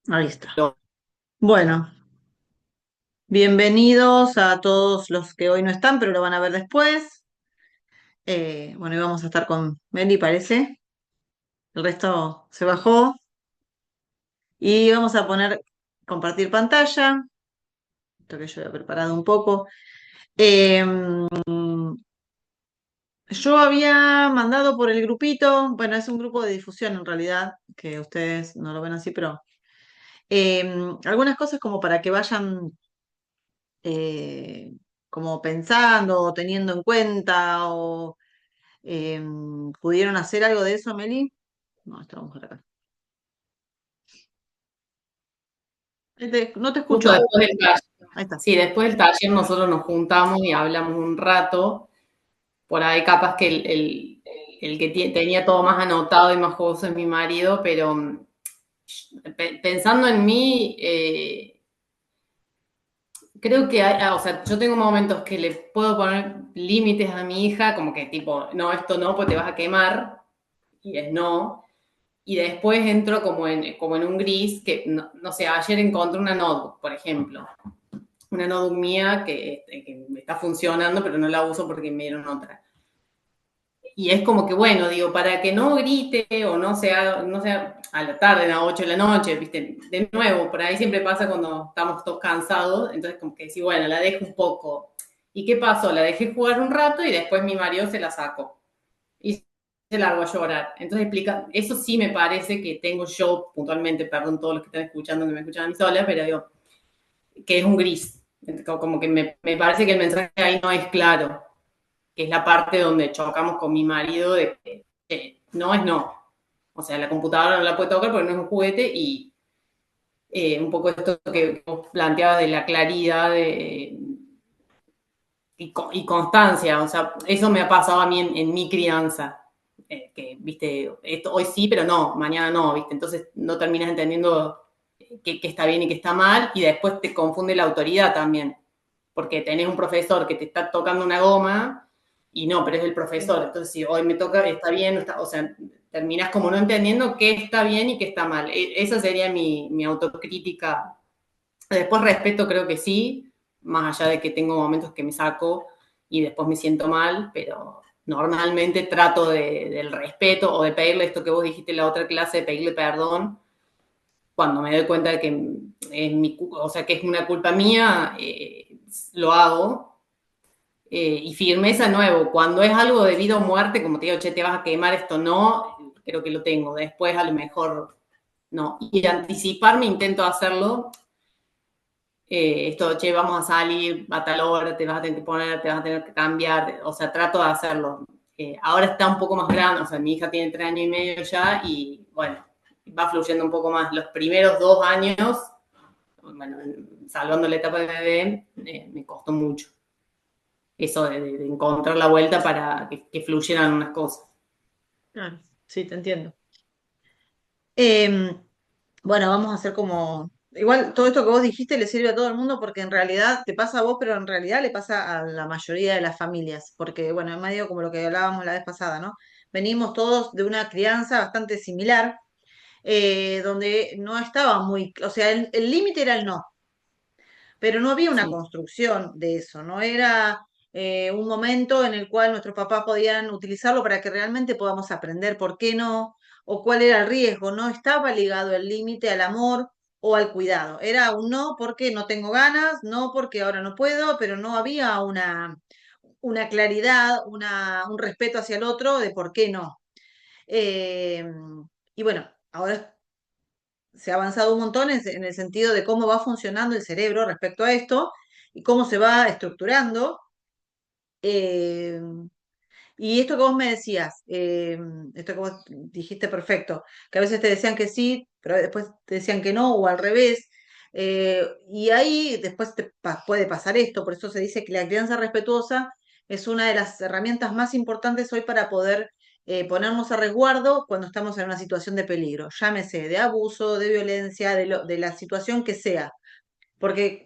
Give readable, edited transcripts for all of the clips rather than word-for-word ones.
Ahí está. Lo- Bueno, bienvenidos a todos los que hoy no están, pero lo van a ver después. Bueno, y vamos a estar con Meli, parece. El resto se bajó. Y vamos a poner compartir pantalla. Esto que yo había preparado un poco. Eh, yo había mandado por el grupito, bueno, es un grupo de difusión en realidad, que ustedes no lo ven así, pero algunas cosas como para que vayan eh, como pensando o teniendo en cuenta o ¿pudieron hacer algo de eso, Meli? No, esta mujer acá. No te Justo escucho. después del taller, Ahí está. sí, después del taller nosotros nos juntamos y hablamos un rato. Por ahí capaz que el que tenía todo más anotado y más jugoso es mi marido, pero pensando en mí, creo que o sea, yo tengo momentos que le puedo poner límites a mi hija, como que tipo, no, esto no, pues te vas a quemar, y es no. Y después entro como en un gris, que no sé, ayer encontré una notebook, por ejemplo, una notebook mía que me está funcionando, pero no la uso porque me dieron otra. Y es como que, bueno, digo, para que no grite o no sea a la tarde, a las 8 de la noche, ¿viste? De nuevo, por ahí siempre pasa cuando estamos todos cansados, entonces como que sí, bueno, la dejo un poco. ¿Y qué pasó? La dejé jugar un rato y después mi marido se la sacó y se largó a llorar. Entonces explica, eso sí me parece que tengo yo puntualmente, perdón todos los que están escuchando, que me escuchan a mí sola, pero digo, que es un gris. Como que me parece que el mensaje ahí no es claro, que es la parte donde chocamos con mi marido de que no es no. O sea, la computadora no la puede tocar porque no es un juguete y un poco esto que vos planteabas de la claridad y constancia. O sea, eso me ha pasado a mí en mi crianza. Que, viste, esto hoy sí, pero no, mañana no, viste. Entonces no terminas entendiendo qué está bien y qué está mal y después te confunde la autoridad también. Porque tenés un profesor que te está tocando una goma y no, pero es el profesor. Entonces, si hoy me toca, está bien, está, o sea, terminás como no entendiendo qué está bien y qué está mal. Esa sería mi autocrítica. Después respeto creo que sí, más allá de que tengo momentos que me saco y después me siento mal, pero normalmente trato del respeto o de pedirle esto que vos dijiste en la otra clase, de pedirle perdón cuando me doy cuenta de que es o sea, que es una culpa mía, lo hago. Y firmeza nuevo, cuando es algo de vida o muerte, como te digo, che, te vas a quemar esto, no, creo que lo tengo. Después a lo mejor no. Y anticiparme, intento hacerlo. Esto, che, vamos a salir a tal hora, te vas a tener que poner, te vas a tener que cambiar, o sea, trato de hacerlo. Ahora está un poco más grande, o sea, mi hija tiene 3 años y medio ya y bueno, va fluyendo un poco más. Los primeros 2 años, bueno, salvando la etapa de bebé, me costó mucho eso de encontrar la vuelta para que fluyeran unas cosas. Claro, sí, te entiendo. Em, bueno, vamos a hacer como... Igual todo esto que vos dijiste le sirve a todo el mundo porque en realidad te pasa a vos, pero en realidad le pasa a la mayoría de las familias. Porque, bueno, es medio como lo que hablábamos la vez pasada, ¿no? Venimos todos de una crianza bastante similar, donde no estaba muy... O sea, el límite era el no, pero no había una Sí. construcción de eso, no era un momento en el cual nuestros papás podían utilizarlo para que realmente podamos aprender por qué no o cuál era el riesgo. No estaba ligado el límite al amor o al cuidado. Era un no porque no tengo ganas, no porque ahora no puedo, pero no había una claridad, un respeto hacia el otro de por qué no. Eh, y bueno, ahora se ha avanzado un montón en el sentido de cómo va funcionando el cerebro respecto a esto y cómo se va estructurando. eh, y esto que vos me decías, esto que vos dijiste perfecto, que a veces te decían que sí, pero después te decían que no, o al revés. Y ahí después puede pasar esto, por eso se dice que la crianza respetuosa es una de las herramientas más importantes hoy para poder ponernos a resguardo cuando estamos en una situación de peligro, llámese de abuso, de violencia, de la situación que sea, porque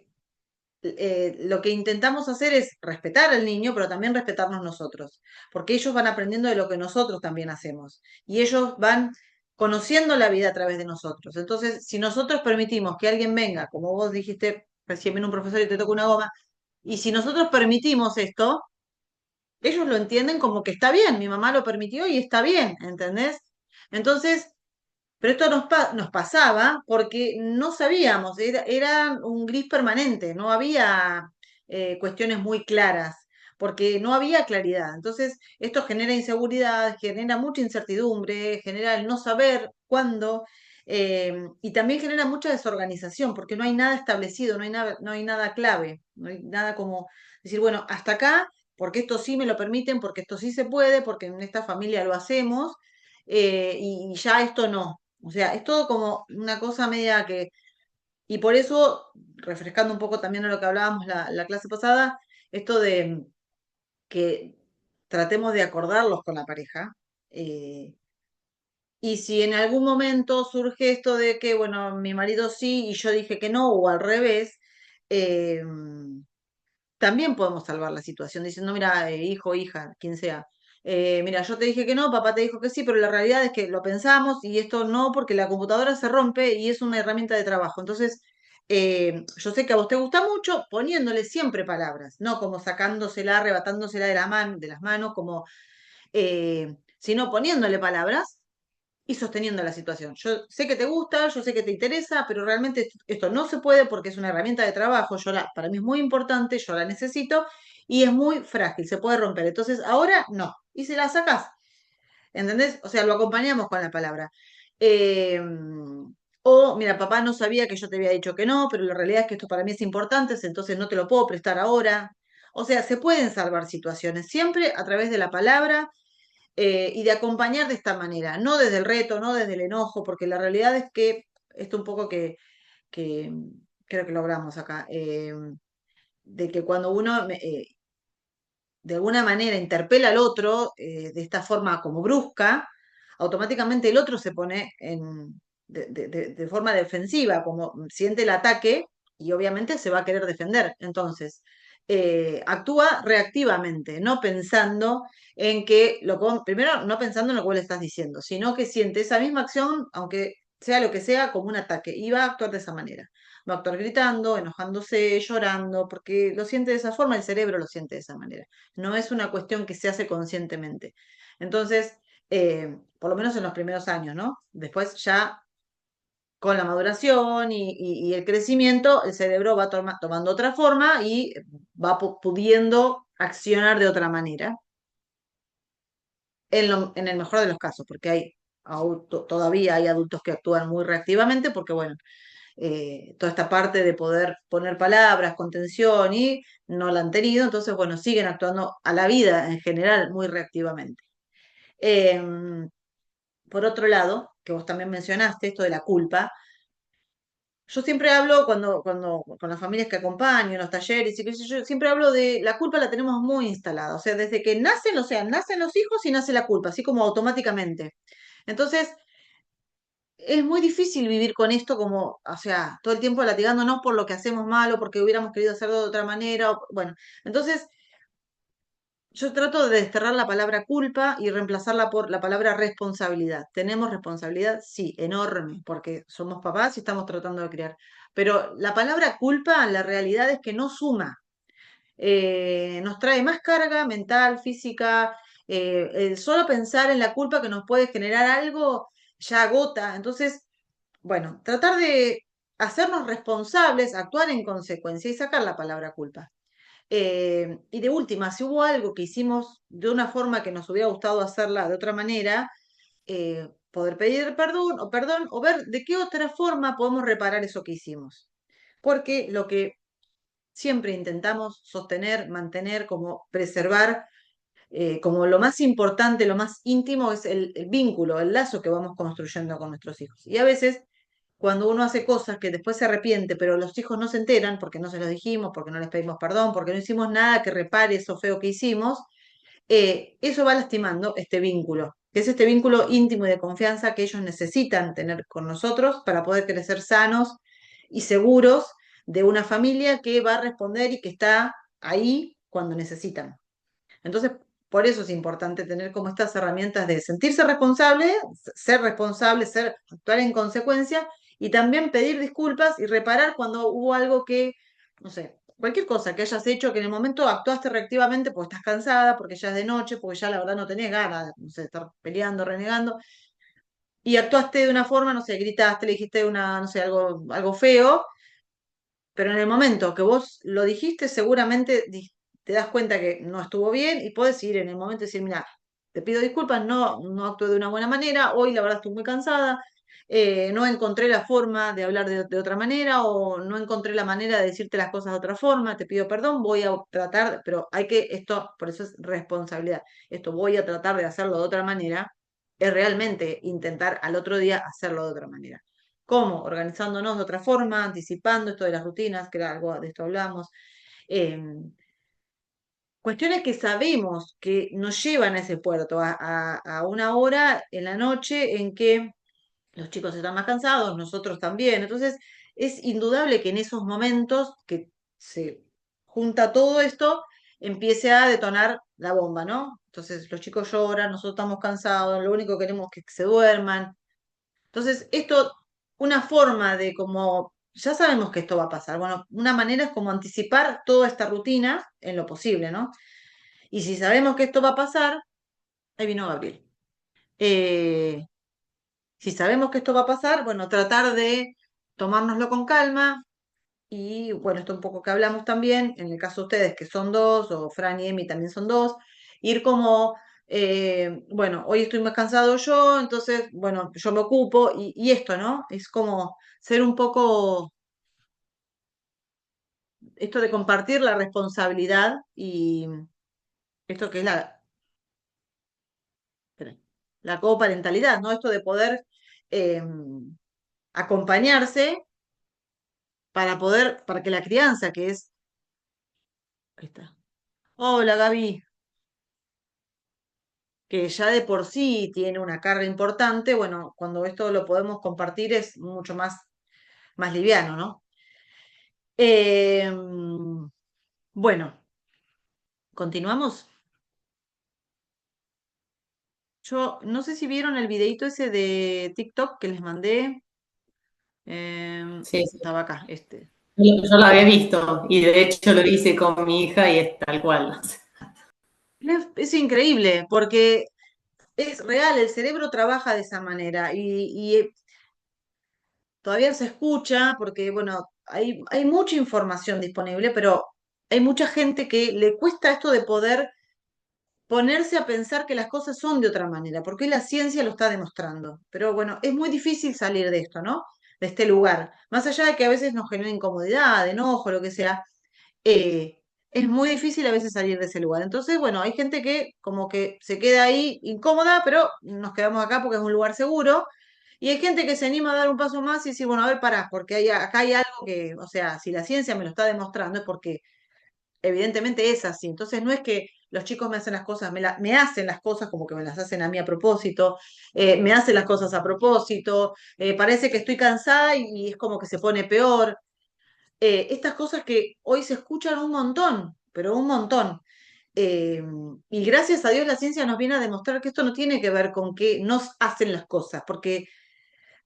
lo que intentamos hacer es respetar al niño, pero también respetarnos nosotros, porque ellos van aprendiendo de lo que nosotros también hacemos y ellos van conociendo la vida a través de nosotros. Entonces, si nosotros permitimos que alguien venga, como vos dijiste, recién viene un profesor y te toca una goma, y si nosotros permitimos esto, ellos lo entienden como que está bien, mi mamá lo permitió y está bien, ¿entendés? Entonces, pero esto nos pasaba porque no sabíamos, era un gris permanente, no había cuestiones muy claras, porque no había claridad. Entonces, esto genera inseguridad, genera mucha incertidumbre, genera el no saber cuándo, y también genera mucha desorganización, porque no hay nada establecido, no hay nada clave, no hay nada como decir, bueno, hasta acá, porque esto sí me lo permiten, porque esto sí se puede, porque en esta familia lo hacemos, y ya esto no. O sea, es todo como una cosa media que, y por eso, refrescando un poco también a lo que hablábamos la clase pasada, esto de que tratemos de acordarlos con la pareja. eh, y si en algún momento surge esto de que, bueno, mi marido sí y yo dije que no, o al revés, eh, también podemos salvar la situación diciendo, mira, hijo, hija, quien sea, mira, yo te dije que no, papá te dijo que sí, pero la realidad es que lo pensamos y esto no, porque la computadora se rompe y es una herramienta de trabajo. Entonces, yo sé que a vos te gusta mucho poniéndole siempre palabras, no como sacándosela, arrebatándosela de de las manos, como, sino poniéndole palabras y sosteniendo la situación. Yo sé que te gusta, yo sé que te interesa, pero realmente esto no se puede porque es una herramienta de trabajo. Para mí es muy importante, yo la necesito y es muy frágil, se puede romper. Entonces, ahora no. Y se la sacás. ¿Entendés? O sea, lo acompañamos con la palabra. Eh, o, mira, papá no sabía que yo te había dicho que no, pero la realidad es que esto para mí es importante, entonces no te lo puedo prestar ahora. O sea, se pueden salvar situaciones, siempre a través de la palabra, y de acompañar de esta manera, no desde el reto, no desde el enojo, porque la realidad es que esto un poco que creo que logramos acá, de que cuando uno de alguna manera interpela al otro de esta forma como brusca, automáticamente el otro se pone de forma defensiva, como siente el ataque y obviamente se va a querer defender. Entonces, actúa reactivamente, no pensando en que, primero, no pensando en lo que vos le estás diciendo, sino que siente esa misma acción, aunque sea lo que sea, como un ataque, y va a actuar de esa manera. Va a actuar gritando, enojándose, llorando, porque lo siente de esa forma, el cerebro lo siente de esa manera. No es una cuestión que se hace conscientemente. Entonces, por lo menos en los primeros años, ¿no? Después ya con la maduración y el crecimiento, el cerebro va tomando otra forma y va pudiendo accionar de otra manera, en el mejor de los casos, porque todavía hay adultos que actúan muy reactivamente, porque bueno, toda esta parte de poder poner palabras, contención y no la han tenido, entonces bueno, siguen actuando a la vida en general muy reactivamente. Em, por otro lado, que vos también mencionaste, esto de la culpa, yo siempre hablo cuando con las familias que acompaño, en los talleres y qué sé yo, siempre hablo de la culpa la tenemos muy instalada, o sea, desde que nacen, o sea, nacen los hijos y nace la culpa, así como automáticamente. Entonces, es muy difícil vivir con esto como, o sea, todo el tiempo latigándonos por lo que hacemos mal o porque hubiéramos querido hacerlo de otra manera. Bueno, entonces yo trato de desterrar la palabra culpa y reemplazarla por la palabra responsabilidad. ¿Tenemos responsabilidad? Sí, enorme, porque somos papás y estamos tratando de criar. Pero la palabra culpa, la realidad es que no suma. Nos trae más carga mental, física. El solo pensar en la culpa que nos puede generar algo ya agota. Entonces, bueno, tratar de hacernos responsables, actuar en consecuencia y sacar la palabra culpa. Y de última, si hubo algo que hicimos de una forma que nos hubiera gustado hacerla de otra manera, poder pedir perdón o ver de qué otra forma podemos reparar eso que hicimos. Porque lo que siempre intentamos sostener, mantener, como preservar, como lo más importante, lo más íntimo es el vínculo, el lazo que vamos construyendo con nuestros hijos. Y a veces, cuando uno hace cosas que después se arrepiente, pero los hijos no se enteran porque no se los dijimos, porque no les pedimos perdón, porque no hicimos nada que repare eso feo que hicimos, eso va lastimando este vínculo, que es este vínculo íntimo y de confianza que ellos necesitan tener con nosotros para poder crecer sanos y seguros de una familia que va a responder y que está ahí cuando necesitan. Entonces, por eso es importante tener como estas herramientas de sentirse responsable, ser, actuar en consecuencia y también pedir disculpas y reparar cuando hubo algo que, no sé, cualquier cosa que hayas hecho que en el momento actuaste reactivamente porque estás cansada, porque ya es de noche, porque ya la verdad no tenés ganas, no sé, de estar peleando, renegando, y actuaste de una forma, no sé, gritaste, le dijiste una, no sé, algo feo, pero en el momento que vos lo dijiste, seguramente te das cuenta que no estuvo bien y podés ir en el momento y decir, mira, te pido disculpas, no actué de una buena manera, hoy la verdad estoy muy cansada, no encontré la forma de hablar de otra manera o no encontré la manera de decirte las cosas de otra forma, te pido perdón, voy a tratar, pero hay que, esto, por eso es responsabilidad, esto voy a tratar de hacerlo de otra manera, es realmente intentar al otro día hacerlo de otra manera. ¿Cómo? Organizándonos de otra forma, anticipando esto de las rutinas, que era algo de esto hablamos. Eh, Cuestiones que sabemos que nos llevan a ese puerto, a una hora en la noche en que los chicos están más cansados, nosotros también. Entonces, es indudable que en esos momentos que se junta todo esto, empiece a detonar la bomba, ¿no? Entonces, los chicos lloran, nosotros estamos cansados, lo único que queremos es que se duerman. Entonces, esto, una forma de como, ya sabemos que esto va a pasar, bueno, una manera es como anticipar toda esta rutina en lo posible, ¿no? Y si sabemos que esto va a pasar, ahí vino Gabriel. Eh, si sabemos que esto va a pasar, bueno, tratar de tomárnoslo con calma y, bueno, esto un poco que hablamos también, en el caso de ustedes que son dos, o Fran y Emi también son dos, ir como, bueno, hoy estoy más cansado yo, entonces, bueno, yo me ocupo y esto, ¿no? Es como ser un poco, esto de compartir la responsabilidad y esto que es espera, la coparentalidad, ¿no? Esto de poder eh, acompañarse para que la crianza, que es, ahí está. Hola Gaby, que ya de por sí tiene una carga importante, bueno, cuando esto lo podemos compartir es mucho más liviano, ¿no? Bueno, continuamos. Yo no sé si vieron el videito ese de TikTok que les mandé. Sí, sí. Estaba acá, este. Yo lo había visto y de hecho lo hice con mi hija y es tal cual. Es increíble porque es real, el cerebro trabaja de esa manera y todavía se escucha porque, bueno, hay mucha información disponible, pero hay mucha gente que le cuesta esto de poder ponerse a pensar que las cosas son de otra manera, porque la ciencia lo está demostrando. Pero bueno, es muy difícil salir de esto, ¿no? De este lugar. Más allá de que a veces nos genera incomodidad, enojo, lo que sea, eh, es muy difícil a veces salir de ese lugar. Entonces, bueno, hay gente que como que se queda ahí incómoda, pero nos quedamos acá porque es un lugar seguro. Y hay gente que se anima a dar un paso más y decir, bueno, a ver, pará, porque acá hay algo que, o sea, si la ciencia me lo está demostrando es porque evidentemente es así. Entonces no es que los chicos me hacen las cosas, me hacen las cosas como que me las hacen a mí a propósito, me hacen las cosas a propósito, parece que estoy cansada y es como que se pone peor. Estas cosas que hoy se escuchan un montón, pero un montón. Eh, y gracias a Dios la ciencia nos viene a demostrar que esto no tiene que ver con que nos hacen las cosas, porque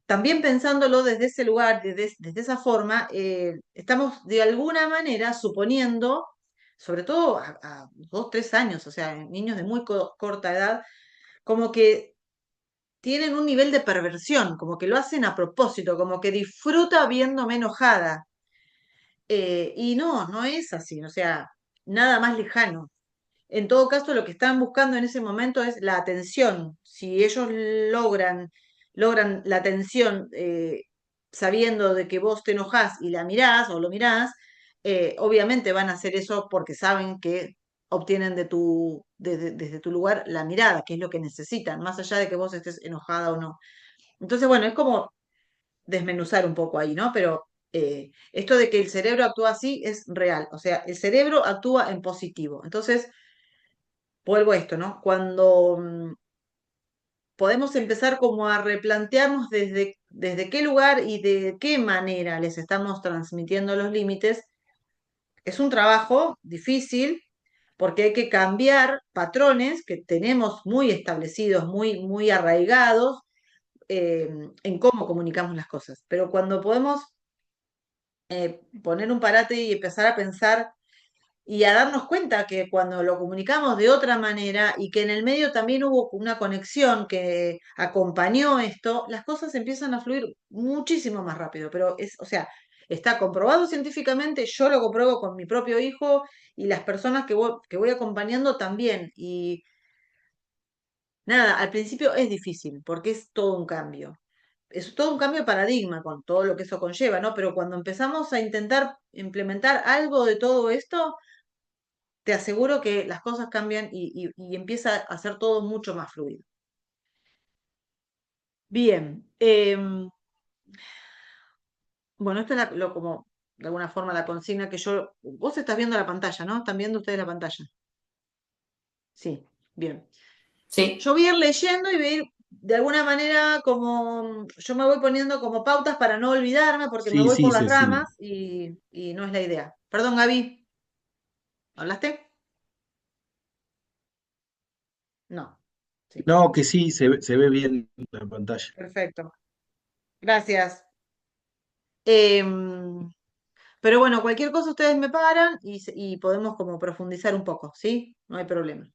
también pensándolo desde ese lugar, desde esa forma, estamos de alguna manera suponiendo, sobre todo a 2, 3 años, o sea, niños de muy corta edad, como que tienen un nivel de perversión, como que lo hacen a propósito, como que disfruta viéndome enojada. Y no es así, o sea, nada más lejano. En todo caso, lo que están buscando en ese momento es la atención. Si ellos logran la atención sabiendo de que vos te enojás y la mirás o lo mirás, obviamente van a hacer eso porque saben que obtienen desde tu lugar la mirada, que es lo que necesitan, más allá de que vos estés enojada o no. Entonces, bueno, es como desmenuzar un poco ahí, ¿no? Pero esto de que el cerebro actúa así es real. O sea, el cerebro actúa en positivo. Entonces, vuelvo a esto, ¿no? Cuando podemos empezar como a replantearnos desde qué lugar y de qué manera les estamos transmitiendo los límites, es un trabajo difícil, porque hay que cambiar patrones que tenemos muy establecidos, muy arraigados eh, en cómo comunicamos las cosas. Pero cuando podemos poner un parate y empezar a pensar y a darnos cuenta que cuando lo comunicamos de otra manera y que en el medio también hubo una conexión que acompañó esto, las cosas empiezan a fluir muchísimo más rápido. Pero es, o sea, está comprobado científicamente, yo lo compruebo con mi propio hijo y las personas que voy acompañando también. Y nada, al principio es difícil porque es todo un cambio. Es todo un cambio de paradigma con todo lo que eso conlleva, ¿no? Pero cuando empezamos a intentar implementar algo de todo esto, te aseguro que las cosas cambian y empieza a ser todo mucho más fluido. Bien, bueno, esto es como de alguna forma la consigna que yo, vos estás viendo la pantalla, ¿no? ¿Están viendo ustedes la pantalla? Sí, bien. Sí, Yo voy a ir leyendo y voy a ir de alguna manera como, yo me voy poniendo como pautas para no olvidarme porque me Sí, voy sí, por las Cecilia. ramas y no es la idea. Perdón, Gaby, ¿hablaste? No. Sí, No, que sí, se ve bien la pantalla. perfecto. Gracias. Em, Pero bueno, cualquier cosa ustedes me paran y podemos como profundizar un poco, ¿sí? No hay problema.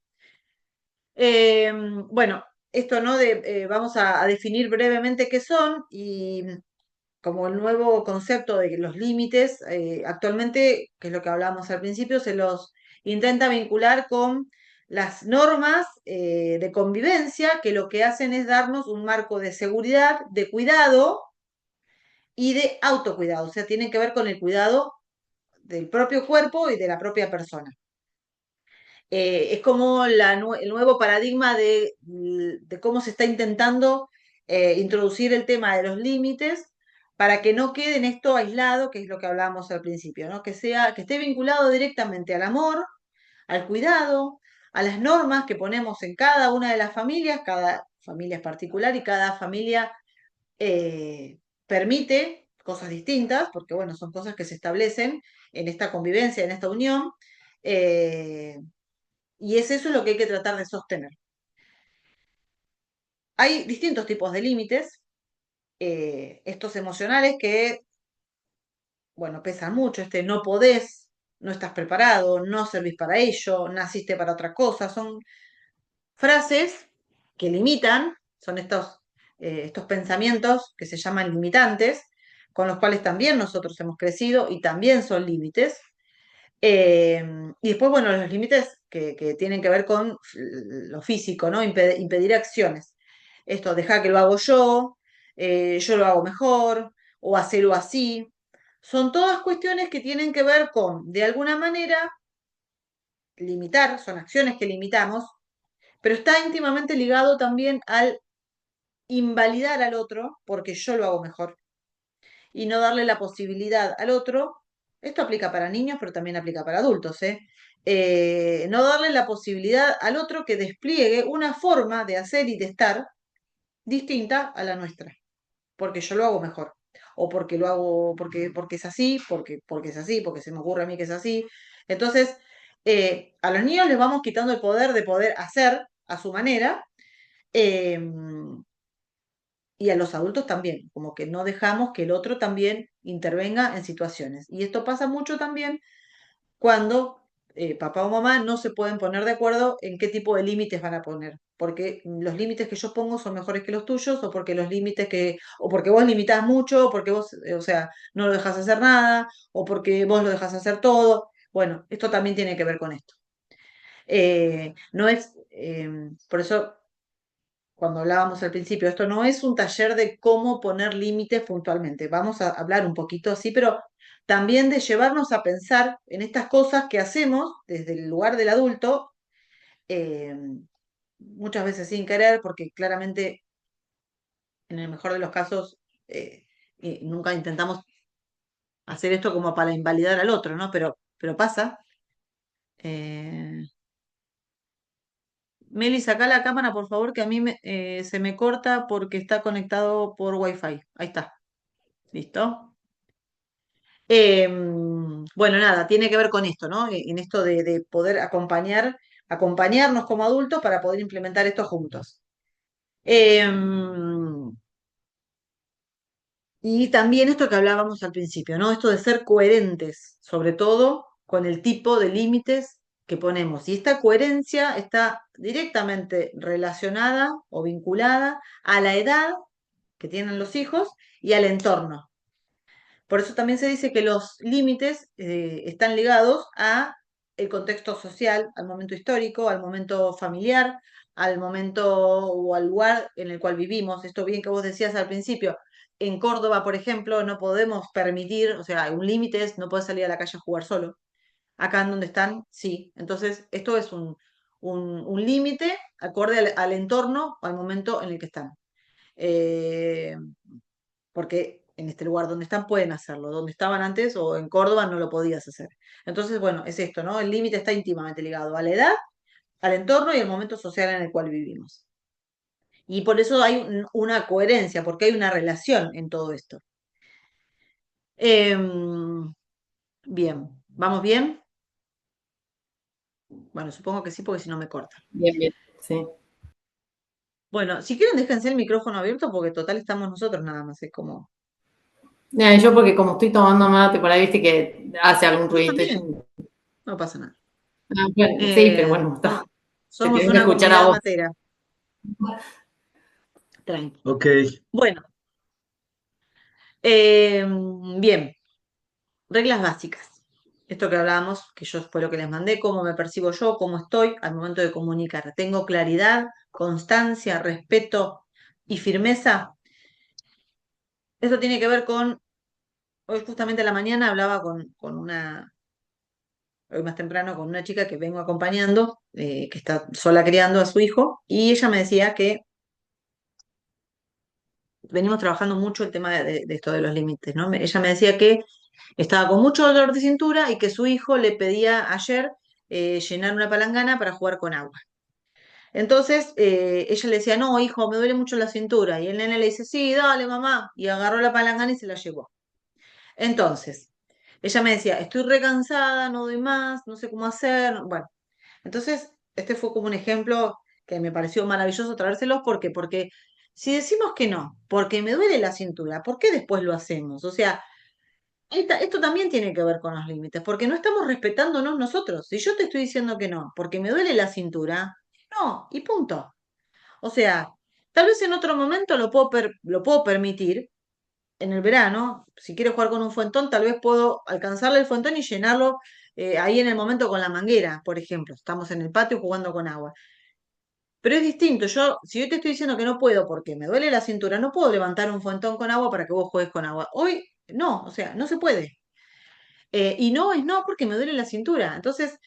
Bueno, esto, ¿no? Vamos a definir brevemente qué son y como el nuevo concepto de los límites, actualmente, que es lo que hablábamos al principio, se los intenta vincular con las normas de convivencia que lo que hacen es darnos un marco de seguridad, de cuidado y de autocuidado, o sea, tienen que ver con el cuidado del propio cuerpo y de la propia persona. Es como el nuevo paradigma de cómo se está intentando introducir el tema de los límites para que no quede en esto aislado, que es lo que hablábamos al principio, ¿no? Que sea, que esté vinculado directamente al amor, al cuidado, a las normas que ponemos en cada una de las familias, cada familia es particular y cada familia permite cosas distintas, porque bueno, son cosas que se establecen en esta convivencia, en esta unión, eh, y es eso lo que hay que tratar de sostener. Hay distintos tipos de límites, estos emocionales que, bueno, pesan mucho, este no podés, no estás preparado, no servís para ello, naciste para otra cosa, son frases que limitan, son estos pensamientos que se llaman limitantes, con los cuales también nosotros hemos crecido y también son límites. Eh, y después, bueno, los límites que tienen que ver con lo físico, ¿no? Impedir acciones. Esto, dejar que lo hago yo lo hago mejor, o hacerlo así. Son todas cuestiones que tienen que ver con, de alguna manera, limitar, son acciones que limitamos, pero está íntimamente ligado también al invalidar al otro porque yo lo hago mejor y no darle la posibilidad al otro, esto aplica para niños, pero también aplica para adultos, ¿eh? No darle la posibilidad al otro que despliegue una forma de hacer y de estar distinta a la nuestra, porque yo lo hago mejor, o porque lo hago, porque es así, porque es así, porque se me ocurre a mí que es así. Entonces, a los niños les vamos quitando el poder de poder hacer a su manera, eh, y a los adultos también, como que no dejamos que el otro también intervenga en situaciones. Y esto pasa mucho también cuando papá o mamá no se pueden poner de acuerdo en qué tipo de límites van a poner, porque los límites que yo pongo son mejores que los tuyos, o porque los límites o porque vos limitás mucho, o porque vos, o sea, no lo dejas hacer nada, o porque vos lo dejas hacer todo. Bueno, esto también tiene que ver con esto. No es, por eso cuando hablábamos al principio, esto no es un taller de cómo poner límites puntualmente. Vamos a hablar un poquito así, pero también de llevarnos a pensar en estas cosas que hacemos desde el lugar del adulto, eh, muchas veces sin querer, porque claramente en el mejor de los casos nunca intentamos hacer esto como para invalidar al otro, ¿no? Pero pasa. Eh, Meli, saca la cámara, por favor, que a mí se me corta porque está conectado por Wi-Fi. Ahí está. ¿Listo? Bueno, nada, tiene que ver con esto, ¿no? En esto de poder acompañarnos como adultos para poder implementar esto juntos. Em, y también esto que hablábamos al principio, ¿no? Esto de ser coherentes, sobre todo con el tipo de límites que ponemos. Y esta coherencia está directamente relacionada o vinculada a la edad que tienen los hijos y al entorno. Por eso también se dice que los límites están ligados a el contexto social, al momento histórico, al momento familiar, al momento o al lugar en el cual vivimos. Esto bien que vos decías al principio. En Córdoba, por ejemplo, no podemos permitir, o sea, un límite es no puedes salir a la calle a jugar solo. Acá en donde están, sí. Entonces, esto es un límite acorde al entorno o al momento en el que están. Eh, porque en este lugar donde están pueden hacerlo, donde estaban antes o en Córdoba no lo podías hacer. Entonces, bueno, es esto, ¿no? El límite está íntimamente ligado a la edad, al entorno y al momento social en el cual vivimos. Y por eso hay una coherencia, porque hay una relación en todo esto. Em, bien, ¿vamos bien? Bueno, supongo que sí, porque si no me corta. Bien, bien. Sí. Bueno, si quieren déjense el micrófono abierto porque total estamos nosotros nada más, es como... Yo porque como estoy tomando mate, por ahí viste que hace algún No, ruidito. también, no pasa nada. Bueno, sí, pero bueno, Somos, te somos tengo que una escuchar a comunidad vos. matera, tranqui. Ok, Bueno, bien, reglas básicas. Esto que hablábamos, que yo fue lo que les mandé, cómo me percibo yo, cómo estoy al momento de comunicar. Tengo claridad, constancia, respeto y firmeza. Esto tiene que ver con, hoy justamente a la mañana hablaba hoy más temprano, con una chica que vengo acompañando, que está sola criando a su hijo, y ella me decía que venimos trabajando mucho el tema de esto de los límites, ¿no? Ella me decía que estaba con mucho dolor de cintura y que su hijo le pedía ayer llenar una palangana para jugar con agua. Entonces ella le decía, no, hijo, me duele mucho la cintura. Y el nene le dice, sí, dale, mamá. Y agarró la palangana y se la llevó. Entonces, ella me decía, estoy recansada, no doy más, no sé cómo hacer. Bueno, entonces este fue como un ejemplo que me pareció maravilloso traérselos. ¿Por qué? Porque si decimos que no, porque me duele la cintura, ¿por qué después lo hacemos? O sea, esto también tiene que ver con los límites, porque no estamos respetándonos nosotros. Si yo te estoy diciendo que no, porque me duele la cintura, no, y punto. O sea, tal vez en otro momento lo puedo permitir, en el verano, si quiero jugar con un fuentón, tal vez puedo alcanzarle el fuentón y llenarlo ahí en el momento con la manguera, por ejemplo. Estamos en el patio jugando con agua. Pero es distinto, si yo te estoy diciendo que no puedo porque me duele la cintura, no puedo levantar un fuentón con agua para que vos juegues con agua. Hoy no, o sea, no se puede. Y no es no porque me duele la cintura. Entonces,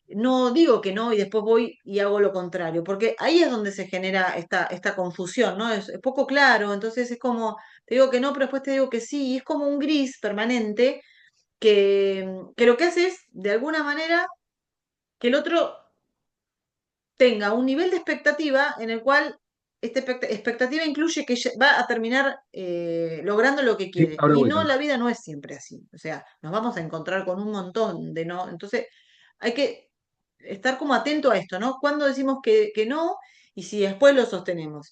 no digo que no y después voy y hago lo contrario, porque ahí es donde se genera esta confusión, ¿no? Es poco claro, entonces es como, te digo que no, pero después te digo que sí, y es como un gris permanente que lo que hace es, de alguna manera, que el otro tenga un nivel de expectativa en el cual esta expectativa incluye que va a terminar logrando lo que sí, quiere. ahora Y voy. no, la vida no es siempre así. O sea, nos vamos a encontrar con un montón de no. Entonces, hay que estar como atento a esto, ¿no? Cuando decimos que no y si después lo sostenemos.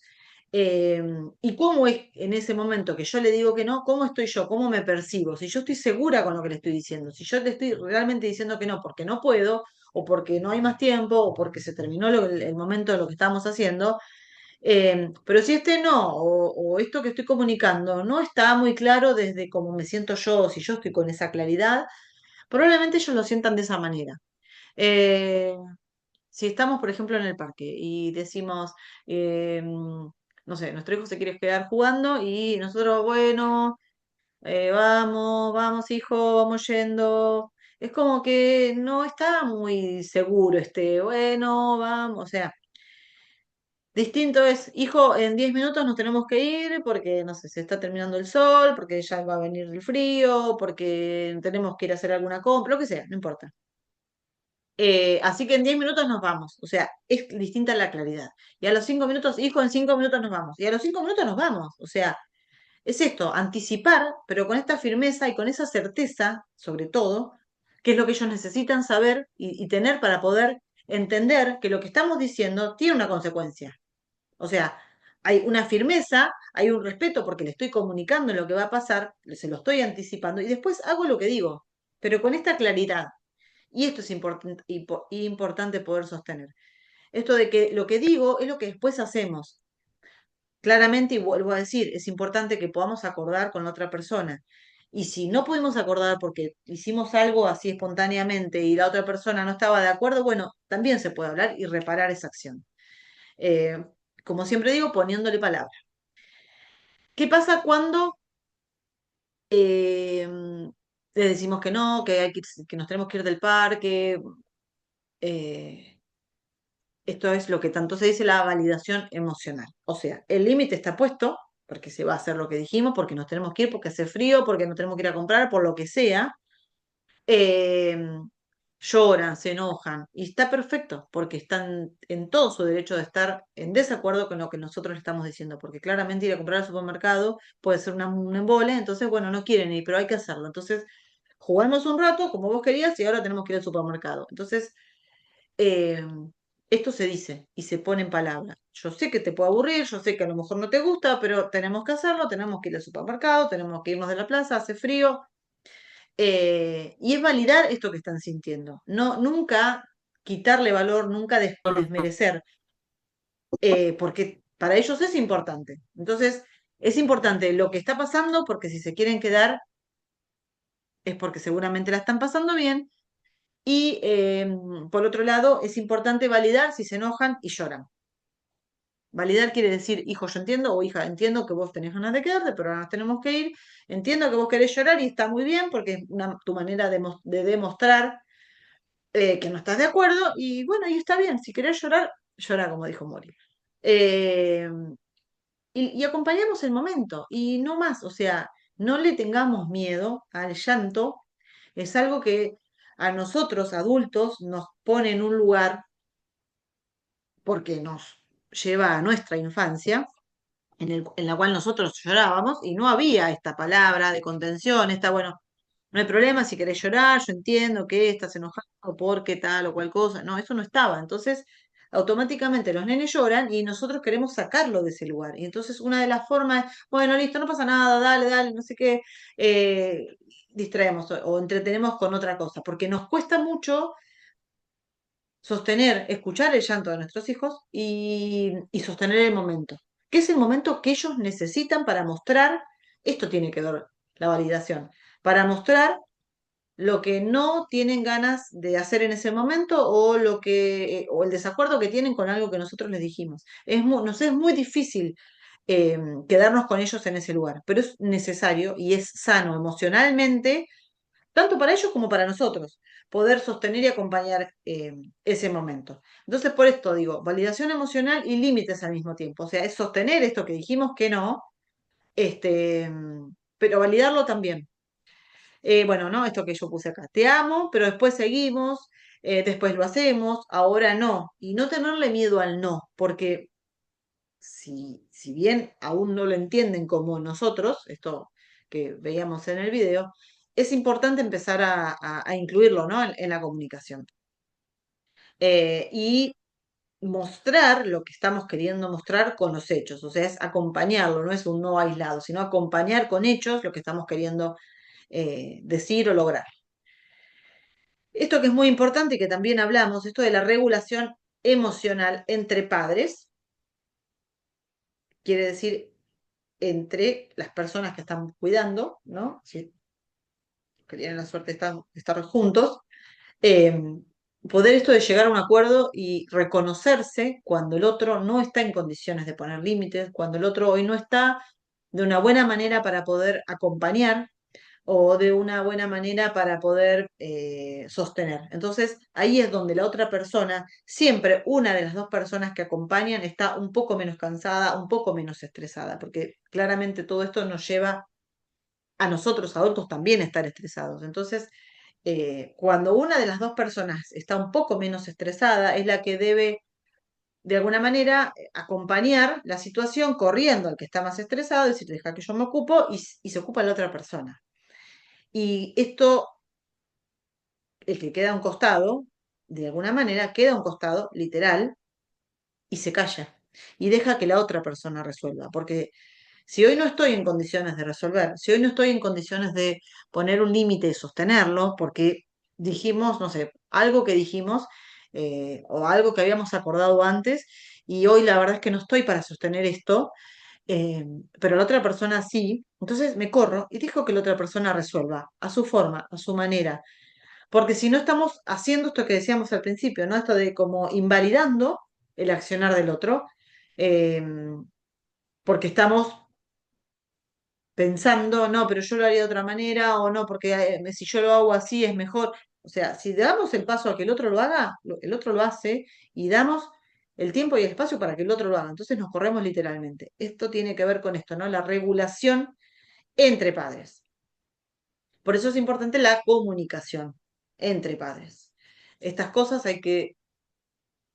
Eh, y cómo es en ese momento que yo le digo que no, cómo estoy yo, cómo me percibo, si yo estoy segura con lo que le estoy diciendo, si yo le estoy realmente diciendo que no porque no puedo, o porque no hay más tiempo, o porque se terminó el momento de lo que estábamos haciendo. Pero si este no, o esto que estoy comunicando no está muy claro desde cómo me siento yo, si yo estoy con esa claridad, probablemente ellos lo sientan de esa manera. Eh, si estamos, por ejemplo, en el parque y decimos, no sé, nuestro hijo se quiere quedar jugando y nosotros, bueno, vamos, vamos, hijo, vamos yendo. Es como que no está muy seguro bueno, vamos, o sea, distinto es, hijo, en 10 minutos nos tenemos que ir porque, no sé, se está terminando el sol, porque ya va a venir el frío, porque tenemos que ir a hacer alguna compra, lo que sea, no importa. Así que en 10 minutos nos vamos, o sea, es distinta la claridad. Y a los 5 minutos, hijo, en 5 minutos nos vamos. Y a los 5 minutos nos vamos, o sea, es esto, anticipar, pero con esta firmeza y con esa certeza, sobre todo, que es lo que ellos necesitan saber y tener para poder entender que lo que estamos diciendo tiene una consecuencia. O sea, hay una firmeza, hay un respeto porque le estoy comunicando lo que va a pasar, se lo estoy anticipando y después hago lo que digo, pero con esta claridad. Y esto es importante poder sostener. Esto de que lo que digo es lo que después hacemos. Claramente, y vuelvo a decir, es importante que podamos acordar con la otra persona. Y si no pudimos acordar porque hicimos algo así espontáneamente y la otra persona no estaba de acuerdo, bueno, también se puede hablar y reparar esa acción. Eh, como siempre digo, poniéndole palabras. ¿Qué pasa cuando eh, le decimos que no, que, que nos tenemos que ir del parque? Eh, Esto es lo que tanto se dice la validación emocional. O sea, el límite está puesto porque se va a hacer lo que dijimos, porque nos tenemos que ir, porque hace frío, porque nos tenemos que ir a comprar, por lo que sea. Eh, Lloran, se enojan y está perfecto porque están en todo su derecho de estar en desacuerdo con lo que nosotros le estamos diciendo, porque claramente ir a comprar al supermercado puede ser un embole, entonces, bueno, no quieren ir, pero hay que hacerlo. Entonces, jugamos un rato como vos querías y ahora tenemos que ir al supermercado. Entonces, eh, esto se dice y se pone en palabras. Yo sé que te puede aburrir, yo sé que a lo mejor no te gusta, pero tenemos que hacerlo, tenemos que ir al supermercado, tenemos que irnos de la plaza, hace frío. Y es validar esto que están sintiendo. No, nunca quitarle valor, nunca desmerecer, porque para ellos es importante. Entonces, es importante lo que está pasando, porque si se quieren quedar es porque seguramente la están pasando bien. Y por otro lado, es importante validar si se enojan y lloran. Validar quiere decir, hijo, yo entiendo, o hija, entiendo que vos tenés ganas de quedarte, pero ahora nos tenemos que ir. Entiendo que vos querés llorar y está muy bien porque es tu manera de demostrar que no estás de acuerdo. Y bueno, y está bien, si querés llorar, llora, como dijo Mori. Eh, y acompañamos el momento y no más, o sea, no le tengamos miedo al llanto. Es algo que a nosotros, adultos, nos pone en un lugar porque nos lleva a nuestra infancia en la cual nosotros llorábamos y no había esta palabra de contención, esta, bueno, no hay problema si querés llorar, yo entiendo que estás enojado porque tal o cual cosa, no, eso no estaba. Entonces, automáticamente los nenes lloran y nosotros queremos sacarlo de ese lugar. Y entonces una de las formas es, bueno, listo, no pasa nada, dale, dale, no sé qué, eh, distraemos o entretenemos con otra cosa, porque nos cuesta mucho sostener, escuchar el llanto de nuestros hijos y sostener el momento, que es el momento que ellos necesitan para mostrar, esto tiene que ver la validación, para mostrar lo que no tienen ganas de hacer en ese momento o lo o el desacuerdo que tienen con algo que nosotros les dijimos. Nos es muy difícil quedarnos con ellos en ese lugar, pero es necesario y es sano emocionalmente tanto para ellos como para nosotros, poder sostener y acompañar ese momento. Entonces, por esto digo, validación emocional y límites al mismo tiempo. O sea, es sostener esto que dijimos que no, este, pero validarlo también. Bueno, ¿no? Esto que yo puse acá. Te amo, pero después seguimos, después lo hacemos, ahora no. Y no tenerle miedo al no, porque si bien aún no lo entienden como nosotros, esto que veíamos en el video, es importante empezar a incluirlo, ¿no? en la comunicación. Y mostrar lo que estamos queriendo mostrar con los hechos, o sea, es acompañarlo, no es un no aislado, sino acompañar con hechos lo que estamos queriendo decir o lograr. Esto que es muy importante y que también hablamos, esto de la regulación emocional entre padres, quiere decir entre las personas que están cuidando, ¿no? Si que tienen la suerte de estar juntos, eh, poder esto de llegar a un acuerdo y reconocerse cuando el otro no está en condiciones de poner límites, cuando el otro hoy no está de una buena manera para poder acompañar o de una buena manera para poder sostener. Entonces, ahí es donde la otra persona, siempre una de las dos personas que acompañan está un poco menos cansada, un poco menos estresada, porque claramente todo esto nos lleva a nosotros adultos también a estar estresados. Entonces, cuando una de las dos personas está un poco menos estresada, es la que debe de alguna manera, acompañar la situación corriendo al que está más estresado, decir, deja que yo me ocupo y se ocupa la otra persona. Y esto, el que queda a un costado, de alguna manera, queda a un costado, literal, y se calla. Y deja que la otra persona resuelva. Porque si hoy no estoy en condiciones de resolver, si hoy no estoy en condiciones de poner un límite y sostenerlo, porque dijimos, no sé, algo que dijimos o algo que habíamos acordado antes, y hoy la verdad es que no estoy para sostener esto, eh, pero la otra persona sí, entonces me corro y dejo que la otra persona resuelva a su forma, a su manera, porque si no estamos haciendo esto que decíamos al principio, ¿no? Esto de como invalidando el accionar del otro, eh, porque estamos pensando, no, pero yo lo haría de otra manera, o no, porque si yo lo hago así es mejor. O sea, si damos el paso a que el otro lo haga, el otro lo hace y damos el tiempo y el espacio para que el otro lo haga. Entonces nos corremos literalmente. Esto tiene que ver con esto, ¿no? La regulación entre padres. Por eso es importante la comunicación entre padres. Estas cosas hay que,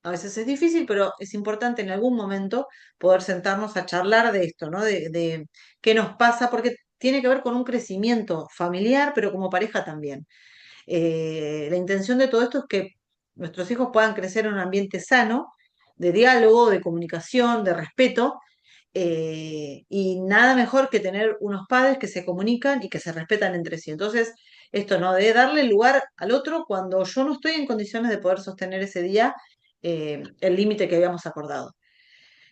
a veces es difícil, pero es importante en algún momento poder sentarnos a charlar de esto, ¿no? De qué nos pasa, porque tiene que ver con un crecimiento familiar, pero como pareja también. La intención de todo esto es que nuestros hijos puedan crecer en un ambiente sano, de diálogo, de comunicación, de respeto, y nada mejor que tener unos padres que se comunican y que se respetan entre sí. Entonces, esto, ¿no? De darle lugar al otro cuando yo no estoy en condiciones de poder sostener ese día el límite que habíamos acordado.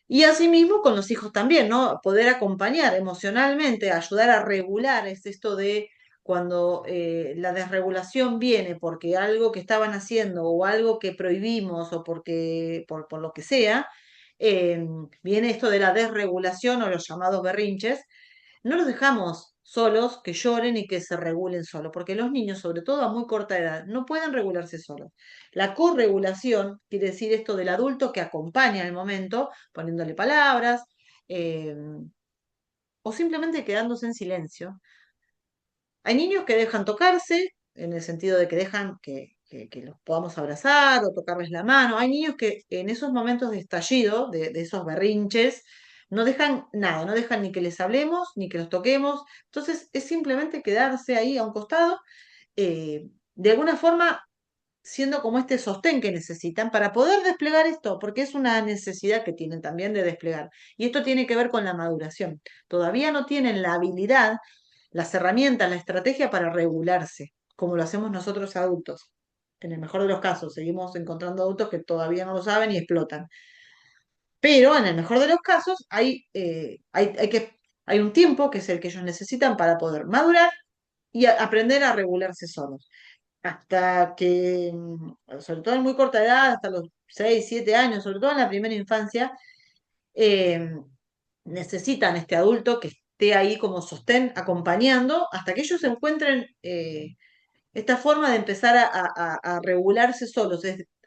Y asimismo con los hijos también, ¿no? Poder acompañar emocionalmente, ayudar a regular, es esto de cuando la desregulación viene porque algo que estaban haciendo o algo que prohibimos o porque, por lo que sea, viene esto de la desregulación o los llamados berrinches, no los dejamos solos, que lloren y que se regulen solos, porque los niños, sobre todo a muy corta edad, no pueden regularse solos. La corregulación quiere decir esto del adulto que acompaña el momento, poniéndole palabras, eh, o simplemente quedándose en silencio. Hay niños que dejan tocarse, en el sentido de que dejan que los podamos abrazar o tocarles la mano. Hay niños que en esos momentos de estallido, de esos berrinches, no dejan nada, no dejan ni que les hablemos, ni que los toquemos. Entonces es simplemente quedarse ahí a un costado, de alguna forma siendo como este sostén que necesitan para poder desplegar esto, porque es una necesidad que tienen también de desplegar. Y esto tiene que ver con la maduración. Todavía no tienen la habilidad, las herramientas, la estrategia para regularse, como lo hacemos nosotros adultos. En el mejor de los casos, seguimos encontrando adultos que todavía no lo saben y explotan. Pero en el mejor de los casos hay un tiempo que es el que ellos necesitan para poder madurar y aprender a regularse solos hasta que, sobre todo en muy corta edad, hasta los 6 7 años, sobre todo en la primera infancia, eh, necesitan este adulto que esté ahí como sostén, acompañando, hasta que ellos encuentren esta forma de empezar a regularse solos,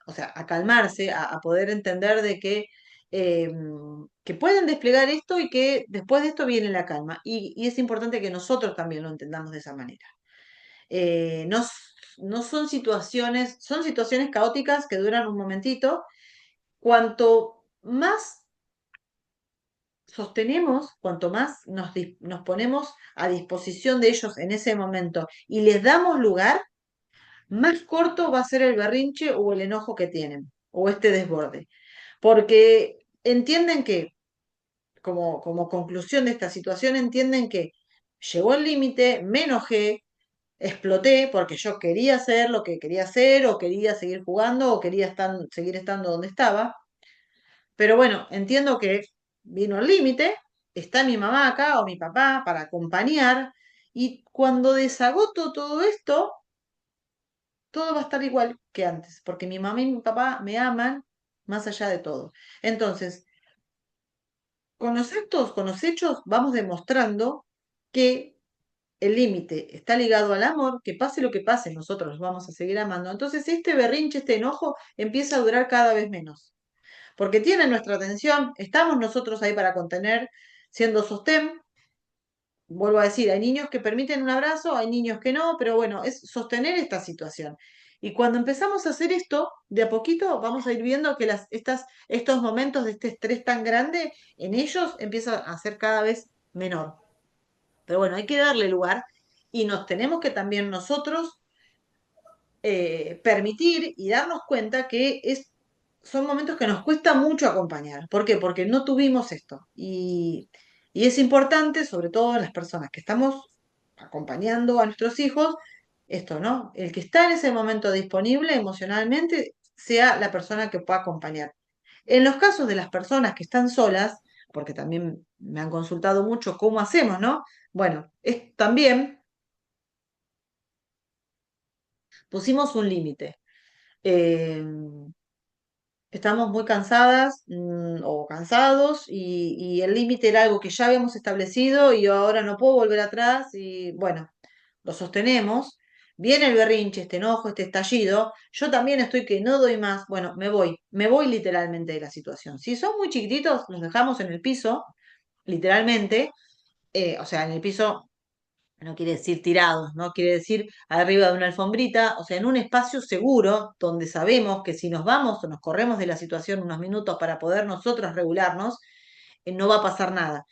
o sea, a calmarse, a poder entender de eh, que pueden desplegar esto y que después de esto viene la calma. Y es importante que nosotros también lo entendamos de esa manera. No, no son situaciones caóticas que duran un momentito. Cuanto más sostenemos, cuanto más nos ponemos a disposición de ellos en ese momento y les damos lugar, más corto va a ser el berrinche o el enojo que tienen, o este desborde. Porque entienden que, como conclusión de esta situación, entienden que llegó el límite, me enojé, exploté porque yo quería hacer lo que quería hacer, o quería seguir jugando, o quería seguir estando donde estaba. Pero bueno, entiendo que vino el límite, está mi mamá acá o mi papá para acompañar, y cuando desagoto todo esto, todo va a estar igual que antes, porque mi mamá y mi papá me aman más allá de todo. Entonces, con los actos, con los hechos, vamos demostrando que el límite está ligado al amor, que pase lo que pase, nosotros los vamos a seguir amando. Entonces este berrinche, este enojo empieza a durar cada vez menos, porque tienen nuestra atención, estamos nosotros ahí para contener, siendo sostén. Vuelvo a decir, hay niños que permiten un abrazo, hay niños que no, pero bueno, es sostener esta situación. Y cuando empezamos a hacer esto, de a poquito vamos a ir viendo que estos momentos de este estrés tan grande en ellos empieza a ser cada vez menor. Pero bueno, hay que darle lugar y nos tenemos que también nosotros permitir y darnos cuenta que son momentos que nos cuesta mucho acompañar. ¿Por qué? Porque no tuvimos esto. Y es importante, sobre todo en las personas que estamos acompañando a nuestros hijos, esto, ¿no? El que está en ese momento disponible emocionalmente sea la persona que pueda acompañar. En los casos de las personas que están solas, porque también me han consultado mucho cómo hacemos, ¿no? Bueno, también pusimos un límite. Eh, Estamos muy cansadas o cansados y el límite era algo que ya habíamos establecido y yo ahora no puedo volver atrás y bueno, lo sostenemos. Viene el berrinche, este enojo, este estallido. Yo también estoy que no doy más. Bueno, me voy literalmente de la situación. Si son muy chiquititos, los dejamos en el piso, literalmente, o sea, en el piso no quiere decir tirados, no quiere decir arriba de una alfombrita, o sea, en un espacio seguro donde sabemos que si nos vamos o nos corremos de la situación unos minutos para poder nosotros regularnos, no va a pasar nada.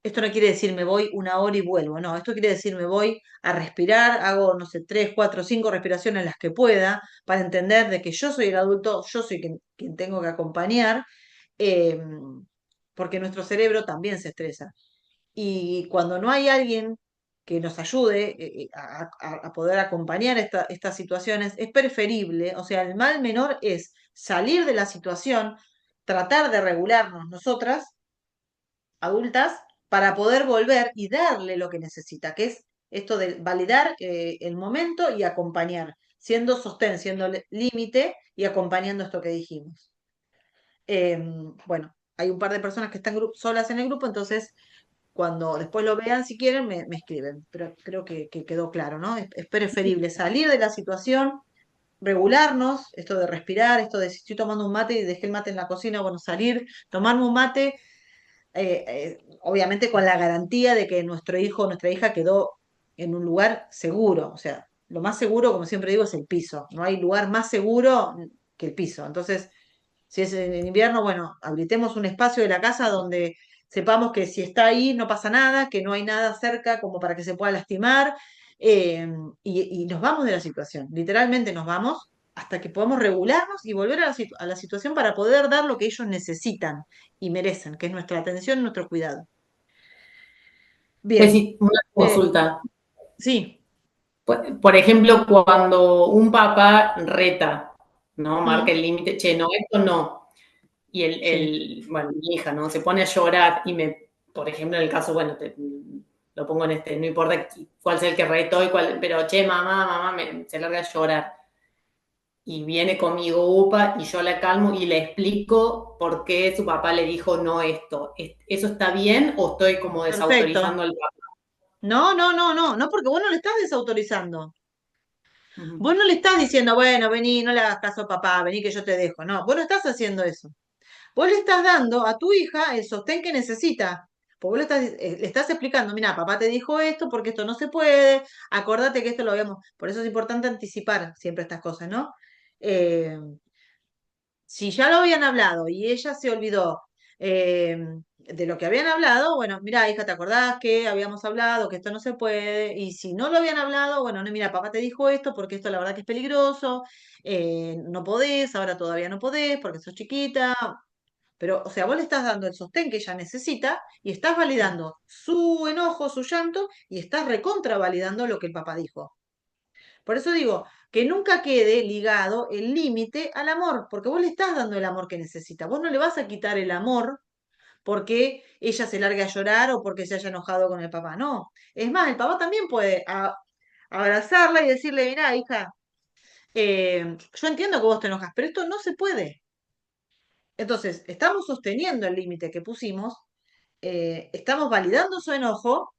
Esto no quiere decir me voy una hora y vuelvo, no, esto quiere decir me voy a respirar, hago, no sé, 3, 4, 5 respiraciones las que pueda para entender de que yo soy el adulto, yo soy quien tengo que acompañar, eh, porque nuestro cerebro también se estresa. Y cuando no hay alguien que nos ayude a poder acompañar estas situaciones, es preferible, o sea, el mal menor es salir de la situación, tratar de regularnos nosotras, adultas, para poder volver y darle lo que necesita, que es esto de validar el momento y acompañar, siendo sostén, siendo límite y acompañando esto que dijimos. Bueno, hay un par de personas que están solas en el grupo, entonces cuando después lo vean, si quieren, me escriben. Pero creo que quedó claro, ¿no? Es preferible salir de la situación, regularnos, esto de respirar, esto de si estoy tomando un mate y dejé el mate en la cocina, bueno, salir, tomarme un mate, obviamente con la garantía de que nuestro hijo o nuestra hija quedó en un lugar seguro. O sea, lo más seguro, como siempre digo, es el piso. No hay lugar más seguro que el piso. Entonces, si es en invierno, bueno, habilitemos un espacio de la casa donde sepamos que si está ahí no pasa nada, que no hay nada cerca como para que se pueda lastimar, eh, y nos vamos de la situación. Literalmente nos vamos hasta que podamos regularnos y volver a la situación para poder dar lo que ellos necesitan y merecen, que es nuestra atención y nuestro cuidado. Bien, Sí, una eh, consulta. sí. Por ejemplo, cuando un papá reta, ¿no? Marca Mm, el límite, che, no, esto no. Y sí, bueno, mi hija, ¿no? Se pone a llorar y por ejemplo, en el caso, bueno, lo pongo en no importa cuál sea el que retó y cuál, pero che, mamá, se larga a llorar. Y viene conmigo UPA y yo la calmo y le explico por qué su papá le dijo no esto. ¿Eso está bien o estoy como perfecto. desautorizando al papá? No, no, no, no, no, porque vos no le estás desautorizando. Ujú, Vos no le estás diciendo, bueno, vení, no le hagas caso a papá, vení que yo te dejo. No, vos no estás haciendo eso. Vos le estás dando a tu hija el sostén que necesita. Porque vos le estás explicando, mira, papá te dijo esto porque esto no se puede, acordate que esto lo habíamos. Por eso es importante anticipar siempre estas cosas, ¿no? Eh, si ya lo habían hablado y ella se olvidó de lo que habían hablado, bueno, mira, hija, ¿te acordás que habíamos hablado que esto no se puede? Y si no lo habían hablado, bueno, no, mira, papá te dijo esto porque esto la verdad que es peligroso, no podés, ahora todavía no podés porque sos chiquita. Pero, o sea, vos le estás dando el sostén que ella necesita y estás validando su enojo, su llanto y estás recontravalidando lo que el papá dijo. Por eso digo, que nunca quede ligado el límite al amor, porque vos le estás dando el amor que necesita. Vos no le vas a quitar el amor porque ella se largue a llorar o porque se haya enojado con el papá. No. Es más, el papá también puede abrazarla y decirle, mira, hija, yo entiendo que vos te enojas, pero esto no se puede. Entonces, estamos sosteniendo el límite que pusimos, estamos validando su enojo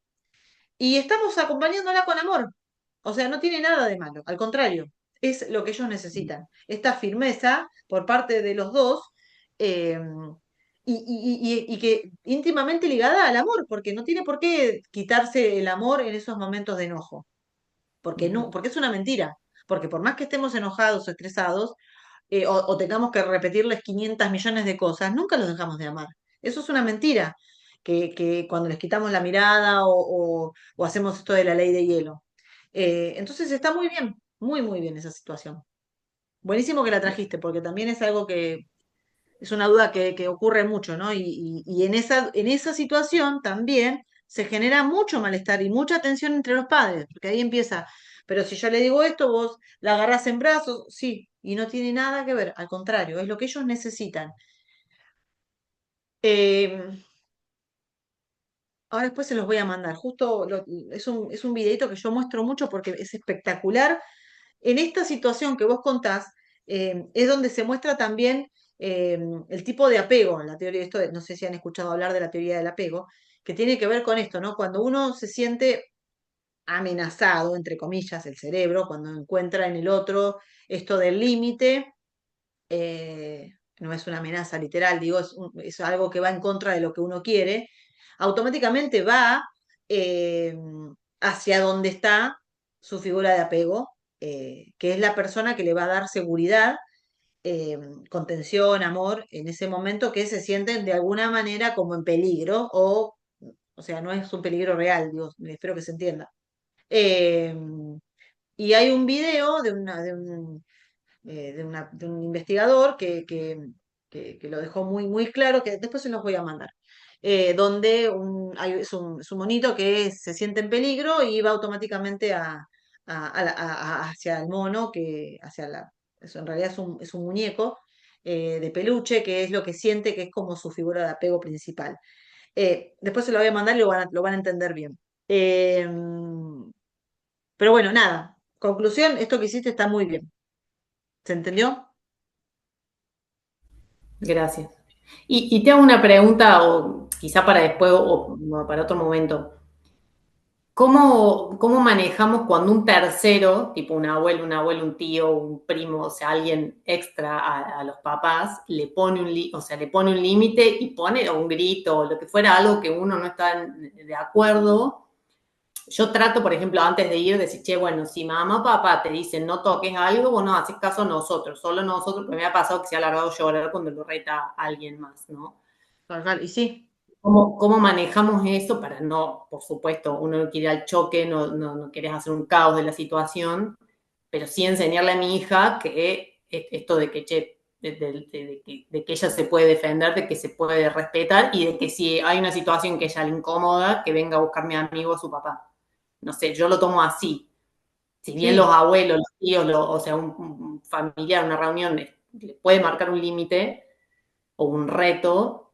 y estamos acompañándola con amor. O sea, no tiene nada de malo, al contrario, es lo que ellos necesitan. Esta firmeza por parte de los dos, eh, y que íntimamente ligada al amor, porque no tiene por qué quitarse el amor en esos momentos de enojo, porque no, ujú. porque es una mentira. porque por más que estemos enojados o estresados, o tengamos que repetirles 500 millones de cosas, nunca los dejamos de amar. Eso es una mentira, que cuando les quitamos la mirada o hacemos esto de la ley de hielo. Entonces está muy bien esa situación. Buenísimo que la trajiste, porque también es algo que es una duda que ocurre mucho, ¿no? Y en esa situación también se genera mucho malestar y mucha tensión entre los padres, porque ahí empieza, pero si yo le digo esto, vos la agarrás en brazos, sí, y no tiene nada que ver, al contrario, es lo que ellos necesitan. Eh, Ahora después se los voy a mandar, es un videito que yo muestro mucho porque es espectacular. En esta situación que vos contás, es donde se muestra también eh, el tipo de apego, en la teoría, no sé si han escuchado hablar de la teoría del apego, que tiene que ver con esto, ¿no? Cuando uno se siente amenazado, entre comillas, el cerebro, cuando encuentra en el otro esto del límite, no es una amenaza literal, digo, es algo que va en contra de lo que uno quiere, automáticamente va eh, hacia donde está su figura de apego, que es la persona que le va a dar seguridad, eh, contención, amor, en ese momento que se sienten de alguna manera como en peligro, o sea, no es un peligro real, digo, espero que se entienda. Eh, y hay un video de un investigador que lo dejó muy claro, que después se los voy a mandar, donde es un monito que se siente en peligro y va automáticamente hacia el mono, eso en realidad es un muñeco de peluche, que es lo que siente que es como su figura de apego principal. Después se lo voy a mandar y lo van a entender bien. Pero bueno, nada. Conclusión, esto que hiciste está muy bien. ¿Se entendió? Gracias. Y te hago una pregunta, o quizá para después o para otro momento. ¿Cómo manejamos cuando un tercero, tipo un abuelo, un tío, un primo, o sea, alguien extra a los papás, o sea, le pone un límite y pone o un grito o lo que fuera, algo que uno no está de acuerdo? Yo trato, por ejemplo, antes de ir, decir, che, bueno, si mamá o papá te dicen no toques algo, vos no haces caso a nosotros, solo nosotros, porque me ha pasado que se ha alargado a llorar cuando lo reta a alguien más, ¿no? Y sí, ¿Cómo manejamos eso para no, por supuesto, uno no quiere ir al choque, no querés hacer un caos de la situación, pero sí enseñarle a mi hija que esto de que, che, de que ella se puede defender, de que se puede respetar y de que si hay una situación que ella le incomoda, que venga a buscar a mi amigo o a su papá. No sé, yo lo tomo así. Si bien los sí, abuelos, los tíos, o sea, un familiar, una reunión, le puede marcar un límite o un reto,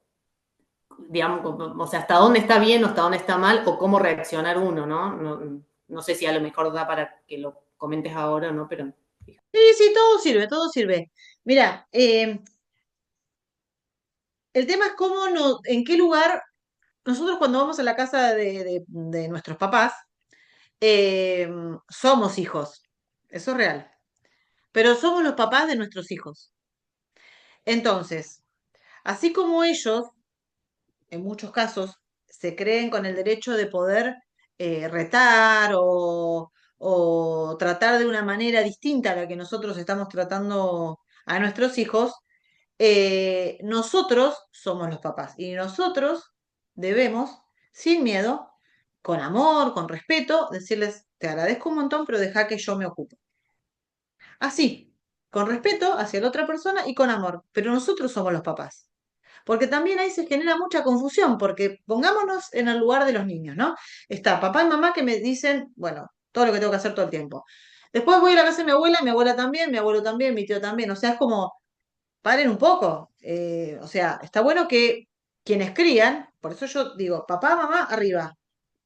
digamos, o sea, hasta dónde está bien o hasta dónde está mal o cómo reaccionar uno, ¿no? No sé si a lo mejor da para que lo comentes ahora, ¿no? Pero sí, todo sirve, todo sirve. Mira, el tema es cómo no, en qué lugar, nosotros cuando vamos a la casa de nuestros papás, eh, somos hijos, eso es real, pero somos los papás de nuestros hijos. Entonces, así como ellos, en muchos casos, se creen con el derecho de poder retar o tratar de una manera distinta a la que nosotros estamos tratando a nuestros hijos, nosotros somos los papás y nosotros debemos, sin miedo, con amor, con respeto, decirles, te agradezco un montón, pero deja que yo me ocupe. Así, con respeto hacia la otra persona y con amor, pero nosotros somos los papás. Porque también ahí se genera mucha confusión, porque pongámonos en el lugar de los niños, ¿no? Está papá y mamá que me dicen, bueno, todo lo que tengo que hacer todo el tiempo. Después voy a la casa de mi abuela también, mi abuelo también, mi tío también. O sea, es como, paren un poco. O sea, está bueno que quienes crían, por eso yo digo, papá, mamá, arriba.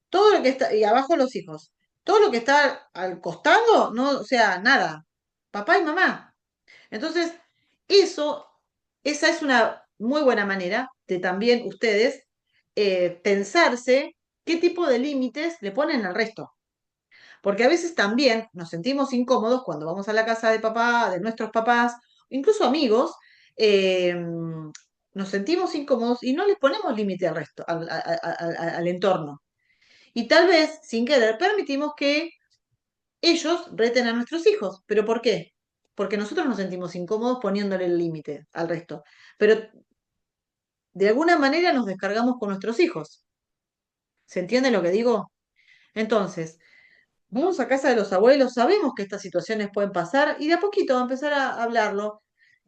Todo lo que está, y abajo los hijos. Todo lo que está al costado, no, o sea, nada. Papá y mamá. Entonces, eso, esa es una muy buena manera de también ustedes pensarse qué tipo de límites le ponen al resto. Porque a veces también nos sentimos incómodos cuando vamos a la casa de papá, de nuestros papás, incluso amigos, nos sentimos incómodos y no les ponemos límite al resto, al entorno. Y tal vez, sin querer, permitimos que ellos reten a nuestros hijos. ¿Pero por qué? Porque nosotros nos sentimos incómodos poniéndole el límite al resto. Pero de alguna manera nos descargamos con nuestros hijos. ¿Se entiende lo que digo? Entonces, vamos a casa de los abuelos, sabemos que estas situaciones pueden pasar y de a poquito va a empezar a hablarlo.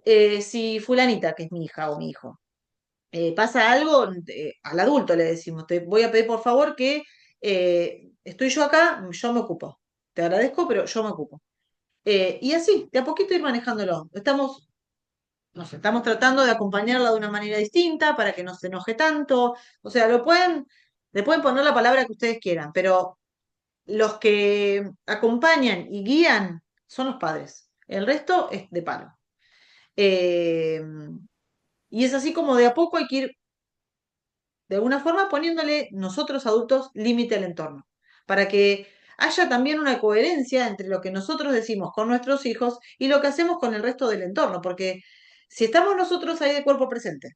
Si fulanita, que es mi hija o mi hijo, pasa algo, al adulto le decimos, te voy a pedir por favor que estoy yo acá, yo me ocupo. Te agradezco, pero yo me ocupo. Y así, de a poquito ir manejándolo. Estamos tratando de acompañarla de una manera distinta para que no se enoje tanto. O sea, le pueden poner la palabra que ustedes quieran, pero los que acompañan y guían son los padres. El resto es de palo. Eh, y es así como de a poco hay que ir, de alguna forma, poniéndole nosotros adultos límite al entorno, para que haya también una coherencia entre lo que nosotros decimos con nuestros hijos y lo que hacemos con el resto del entorno, porque si estamos nosotros ahí de cuerpo presente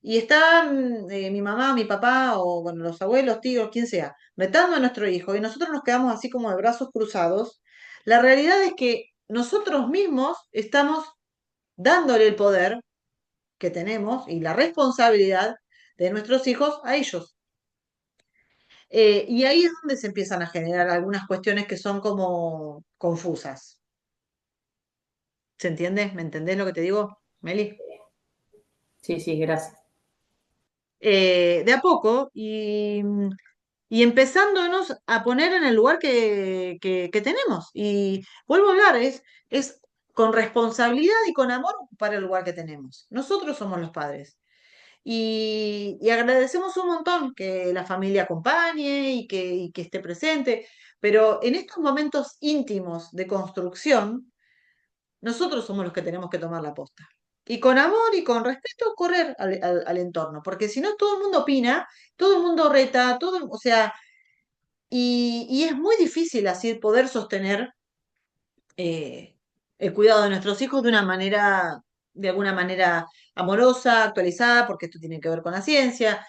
y está mi mamá, mi papá o bueno, los abuelos, tíos, quien sea, retando a nuestro hijo y nosotros nos quedamos así como de brazos cruzados, la realidad es que nosotros mismos estamos dándole el poder que tenemos y la responsabilidad de nuestros hijos a ellos. Y ahí es donde se empiezan a generar algunas cuestiones que son como confusas. ¿Se entiende? ¿Me entendés lo que te digo, Meli? Sí, sí, gracias. De a poco y empezándonos a poner en el lugar que tenemos. Y vuelvo a hablar, es con responsabilidad y con amor para el lugar que tenemos. Nosotros somos los padres. Y agradecemos un montón que la familia acompañe y que esté presente, pero en estos momentos íntimos de construcción, nosotros somos los que tenemos que tomar la posta. Y con amor y con respeto correr al entorno, porque si no todo el mundo opina, todo el mundo reta, o sea, y es muy difícil así poder sostener eh, el cuidado de nuestros hijos de alguna manera amorosa, actualizada, porque esto tiene que ver con la ciencia.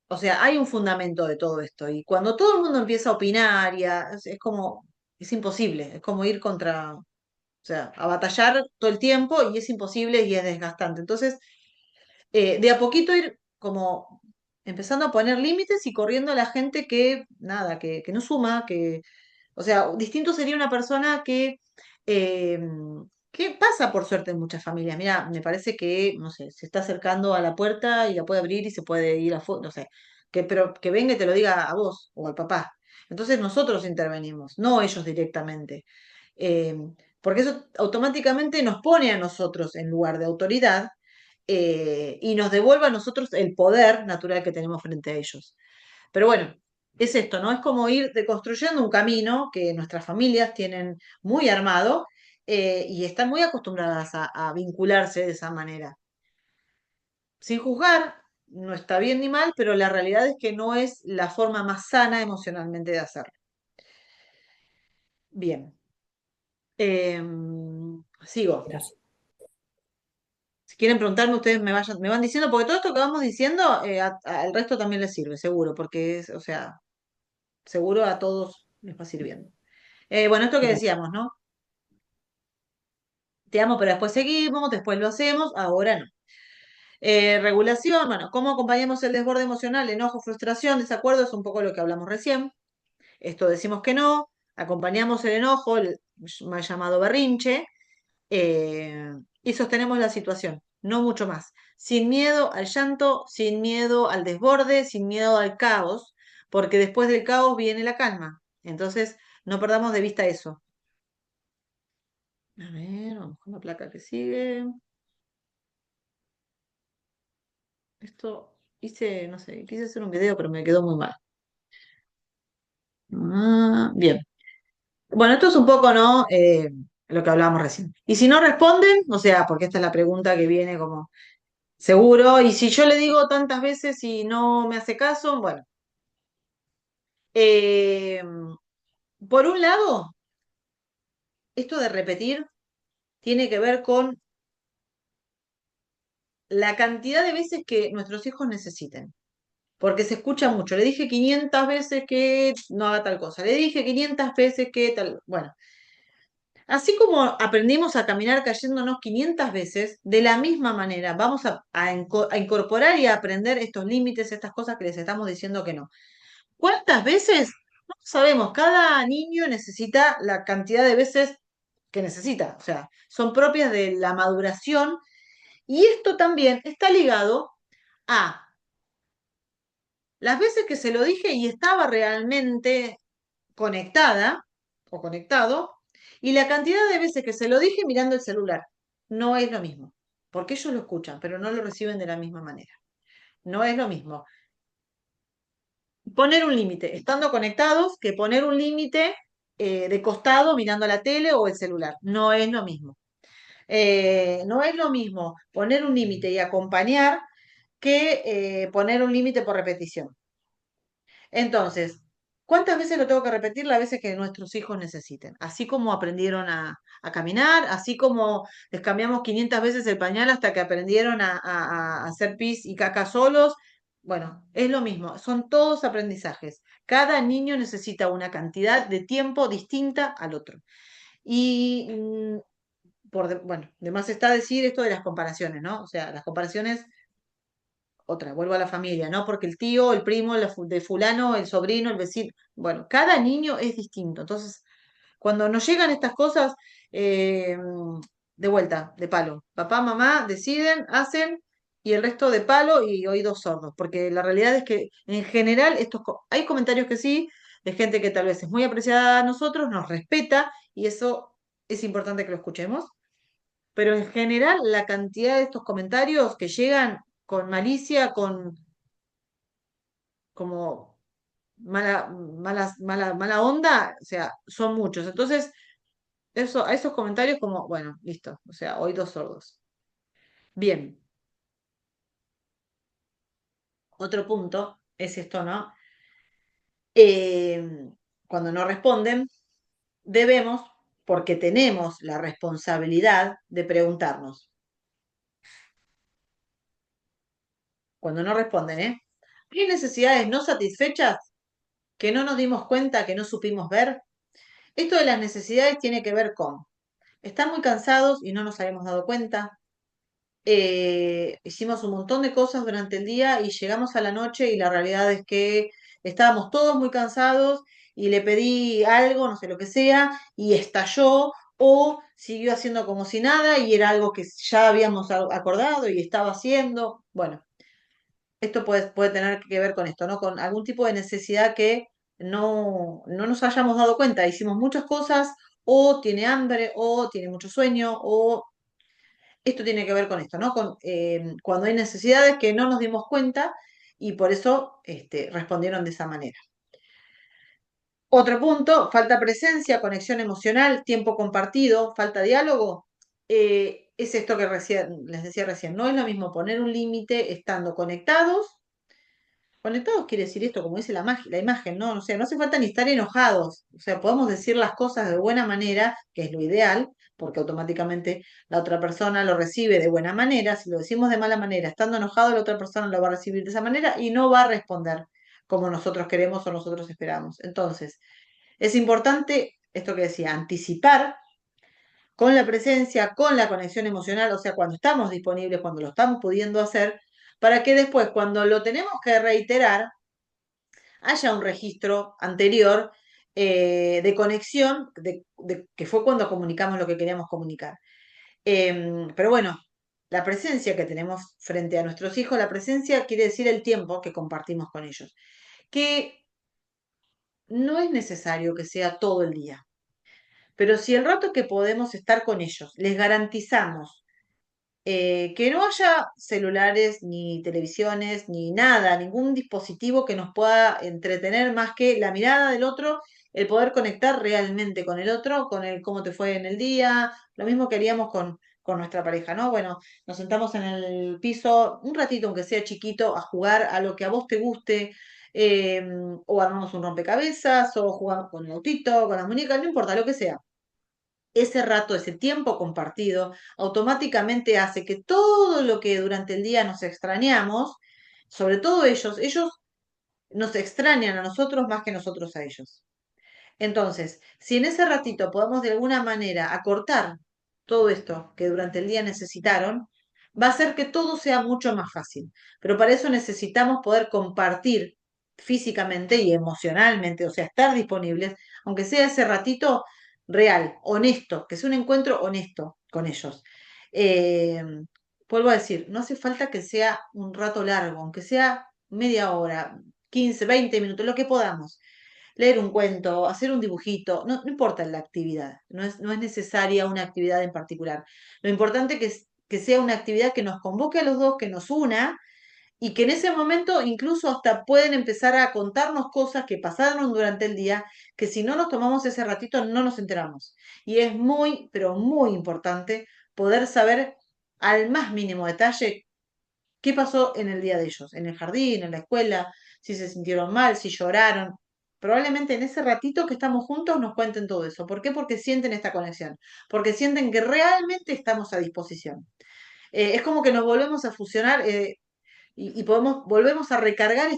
O sea, hay un fundamento de todo esto. Y cuando todo el mundo empieza a opinar, es como, es imposible, es como ir contra, o sea, a batallar todo el tiempo y es imposible y es desgastante. Entonces, de a poquito ir como empezando a poner límites y corriendo a la gente que, nada, que no suma, o sea, distinto sería una persona eh, que pasa por suerte en muchas familias. Mira, me parece que, no sé, se está acercando a la puerta y la puede abrir y se puede ir no sé, pero que venga y te lo diga a vos o al papá. Entonces nosotros intervenimos, no ellos directamente. Eh, Porque eso automáticamente nos pone a nosotros en lugar de autoridad y nos devuelve a nosotros el poder natural que tenemos frente a ellos. Pero bueno, es esto, ¿no? Es como ir deconstruyendo un camino que nuestras familias tienen muy armado y están muy acostumbradas a vincularse de esa manera. Sin juzgar, no está bien ni mal, pero la realidad es que no es la forma más sana emocionalmente de hacerlo. Bien, sigo. Gracias. Si quieren preguntarme, ustedes me van diciendo, porque todo esto que vamos diciendo al resto también les sirve, seguro, porque es, o sea, seguro a todos les va sirviendo. Bueno, esto que Gracias. decíamos, ¿no? Te amo, pero después seguimos, después lo hacemos, ahora no. Regulación, bueno, ¿cómo acompañamos el desborde emocional, enojo, frustración, desacuerdo? Es un poco lo que hablamos recién. Esto decimos que no, acompañamos el enojo, el mal llamado berrinche, y sostenemos la situación, no mucho más. Sin miedo al llanto, sin miedo al desborde, sin miedo al caos, porque después del caos viene la calma. Entonces, no perdamos de vista eso. A ver, vamos con la placa que sigue. Esto hice, no sé, quise hacer un video, pero me quedó muy mal. Bien. Bueno, esto es un poco, ¿no? Lo que hablábamos recién. Y si no responden, o sea, porque esta es la pregunta que viene como seguro, y si yo le digo tantas veces y no me hace caso, bueno. Eh, por un lado, esto de repetir tiene que ver con la cantidad de veces que nuestros hijos necesiten. porque se escucha mucho. Le dije 500 veces que no haga tal cosa, le dije 500 veces que tal, bueno. Así como aprendimos a caminar cayéndonos 500 veces, de la misma manera vamos a incorporar y a aprender estos límites, estas cosas que les estamos diciendo que no. ¿Cuántas veces? No sabemos, cada niño necesita la cantidad de veces que necesita, o sea, son propias de la maduración y esto también está ligado a las veces que se lo dije y estaba realmente conectada o conectado, y la cantidad de veces que se lo dije mirando el celular. No es lo mismo, porque ellos lo escuchan, pero no lo reciben de la misma manera. No es lo mismo poner un límite estando conectados que poner un límite de costado mirando la tele o el celular. No es lo mismo. No es lo mismo poner un límite y acompañar que poner un límite por repetición. Entonces, ¿cuántas veces lo tengo que repetir? Las veces que nuestros hijos necesiten. Así como aprendieron a caminar, así como les cambiamos 500 veces el pañal hasta que aprendieron a hacer pis y caca solos. Bueno, es lo mismo, son todos aprendizajes. Cada niño necesita una cantidad de tiempo distinta al otro. Y, bueno, de más está decir esto de las comparaciones, ¿no? O sea, las comparaciones otra, vuelvo a la familia, ¿no? Porque el tío, el primo, de fulano, el sobrino, el vecino, bueno, cada niño es distinto. Entonces, cuando nos llegan estas cosas, eh, de vuelta, de palo. Papá, mamá deciden, hacen y el resto de palo y oídos sordos. Porque la realidad es que en general hay comentarios que sí, de gente que tal vez es muy apreciada a nosotros, nos respeta y eso es importante que lo escuchemos, pero en general la cantidad de estos comentarios que llegan con malicia, con como mala onda, o sea, son muchos. Entonces, a esos comentarios como, bueno, listo, o sea, oídos sordos. Bien, otro punto es esto, ¿no? Eh, Cuando no responden, debemos, porque tenemos la responsabilidad de preguntarnos, cuando no responden, ¿eh? ¿Hay necesidades no satisfechas que no nos dimos cuenta, que no supimos ver? Esto de las necesidades tiene que ver con, están muy cansados y no nos habíamos dado cuenta. Hicimos un montón de cosas durante el día y llegamos a la noche y la realidad es que estábamos todos muy cansados y le pedí algo, no sé lo que sea, y estalló o siguió haciendo como si nada y era algo que ya habíamos acordado y estaba haciendo. Bueno, esto puede tener que ver con esto, ¿no? Con algún tipo de necesidad que no nos hayamos dado cuenta. Hicimos muchas cosas, o tiene hambre, o tiene mucho sueño, o esto tiene que ver con esto, ¿no? Con cuando hay necesidades que no nos dimos cuenta y por eso respondieron de esa manera. Otro punto, falta presencia, conexión emocional, tiempo compartido, falta diálogo. Es esto que les decía recién, no es lo mismo poner un límite estando conectados. Conectados quiere decir esto, como dice la imagen, ¿no? O sea, no hace falta ni estar enojados. O sea, podemos decir las cosas de buena manera, que es lo ideal, porque automáticamente la otra persona lo recibe de buena manera. Si lo decimos de mala manera, estando enojado, la otra persona lo va a recibir de esa manera y no va a responder como nosotros queremos o nosotros esperamos. Entonces, es importante esto que decía, anticipar con la presencia, con la conexión emocional, o sea, cuando estamos disponibles, cuando lo estamos pudiendo hacer, para que después, cuando lo tenemos que reiterar, haya un registro anterior de conexión, que fue cuando comunicamos lo que queríamos comunicar. Pero bueno, la presencia que tenemos frente a nuestros hijos, la presencia quiere decir el tiempo que compartimos con ellos, que no es necesario que sea todo el día, pero si el rato que podemos estar con ellos, les garantizamos que no haya celulares, ni televisiones, ni nada, ningún dispositivo que nos pueda entretener más que la mirada del otro, el poder conectar realmente con el otro, con el cómo te fue en el día, lo mismo que haríamos con nuestra pareja, ¿no? Bueno, nos sentamos en el piso un ratito, aunque sea chiquito, a jugar a lo que a vos te guste. O armamos un rompecabezas, o jugamos con el autito, con las muñecas, no importa, lo que sea ese rato, ese tiempo compartido, automáticamente hace que todo lo que durante el día nos extrañamos, sobre todo ellos nos extrañan a nosotros más que nosotros a ellos. Entonces, si en ese ratito podemos de alguna manera acortar todo esto que durante el día necesitaron, va a hacer que todo sea mucho más fácil. Pero para eso necesitamos poder compartir físicamente y emocionalmente, o sea, estar disponibles, aunque sea ese ratito real, honesto, que sea un encuentro honesto con ellos. Eh, Vuelvo a decir, no hace falta que sea un rato largo, aunque sea media hora, 15, 20 minutos, lo que podamos leer un cuento, hacer un dibujito, no, no importa la actividad, no es necesaria una actividad en particular. Lo importante es que sea una actividad que nos convoque a los dos, que nos una y que en ese momento incluso hasta pueden empezar a contarnos cosas que pasaron durante el día, que si no nos tomamos ese ratito no nos enteramos. Y es muy, pero muy importante poder saber al más mínimo detalle qué pasó en el día de ellos, en el jardín, en la escuela, si se sintieron mal, si lloraron. Probablemente en ese ratito que estamos juntos nos cuenten todo eso. ¿Por qué? Porque sienten esta conexión, porque sienten que realmente estamos a disposición. Es como que nos volvemos a fusionar y volvemos a recargar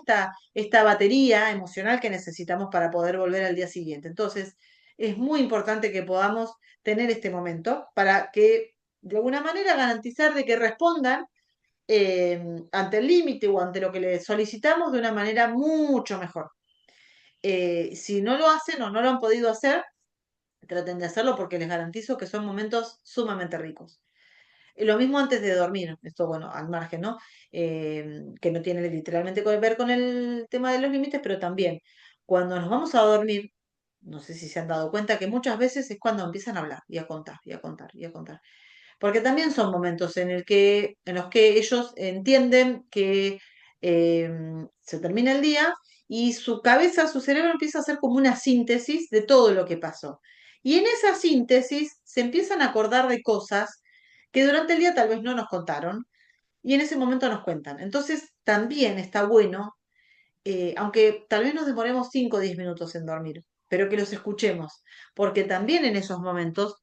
esta batería emocional que necesitamos para poder volver al día siguiente. Entonces, es muy importante que podamos tener este momento para que de alguna manera garantizar de que respondan ante el límite o ante lo que le solicitamos de una manera mucho mejor. Si no lo hacen o no lo han podido hacer, traten de hacerlo porque les garantizo que son momentos sumamente ricos. Lo mismo antes de dormir, esto bueno, al margen, ¿no? Que no tiene literalmente que ver con el tema de los límites, pero también cuando nos vamos a dormir, no sé si se han dado cuenta que muchas veces es cuando empiezan a hablar y a contar y a contar y a contar porque también son momentos en los que ellos entienden que eh, se termina el día y su cabeza, su cerebro empieza a hacer como una síntesis de todo lo que pasó. Y en esa síntesis se empiezan a acordar de cosas que durante el día tal vez no nos contaron y en ese momento nos cuentan. Entonces también está bueno aunque tal vez nos demoremos 5 o 10 minutos en dormir, pero que los escuchemos, porque también en esos momentos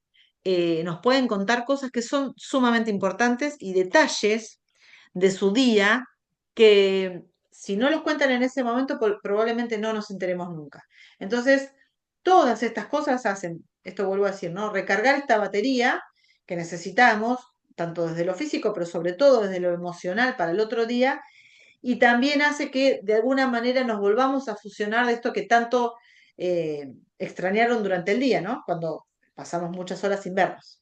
nos pueden contar cosas que son sumamente importantes y detalles de su día que si no los cuentan en ese momento probablemente no nos enteremos nunca. Entonces, todas estas cosas hacen, esto vuelvo a decir, ¿no? Recargar esta batería que necesitamos, tanto desde lo físico, pero sobre todo desde lo emocional para el otro día y también hace que de alguna manera nos volvamos a fusionar de esto que tanto extrañaron durante el día, ¿no? Cuando pasamos muchas horas sin vernos.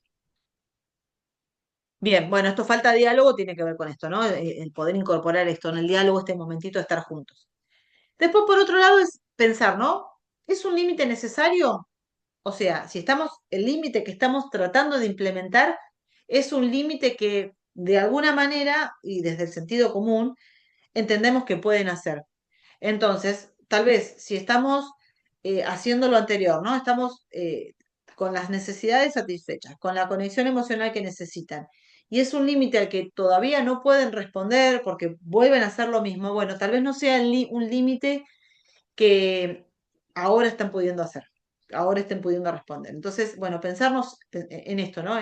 Bien, bueno, esto falta de diálogo tiene que ver con esto, ¿no? El poder incorporar esto en el diálogo, este momentito de estar juntos. Después, por otro lado, es pensar, ¿no? ¿Es un límite necesario? O sea, si estamos, el límite que estamos tratando de implementar es un límite que de alguna manera, y desde el sentido común, entendemos que pueden hacer. Entonces, tal vez si estamos haciendo lo anterior, ¿no? Estamos con las necesidades satisfechas, con la conexión emocional que necesitan, y es un límite al que todavía no pueden responder porque vuelven a hacer lo mismo, bueno, tal vez no sea un límite que ahora están pudiendo hacer, ahora estén pudiendo responder. Entonces, bueno, pensarnos en esto, ¿no?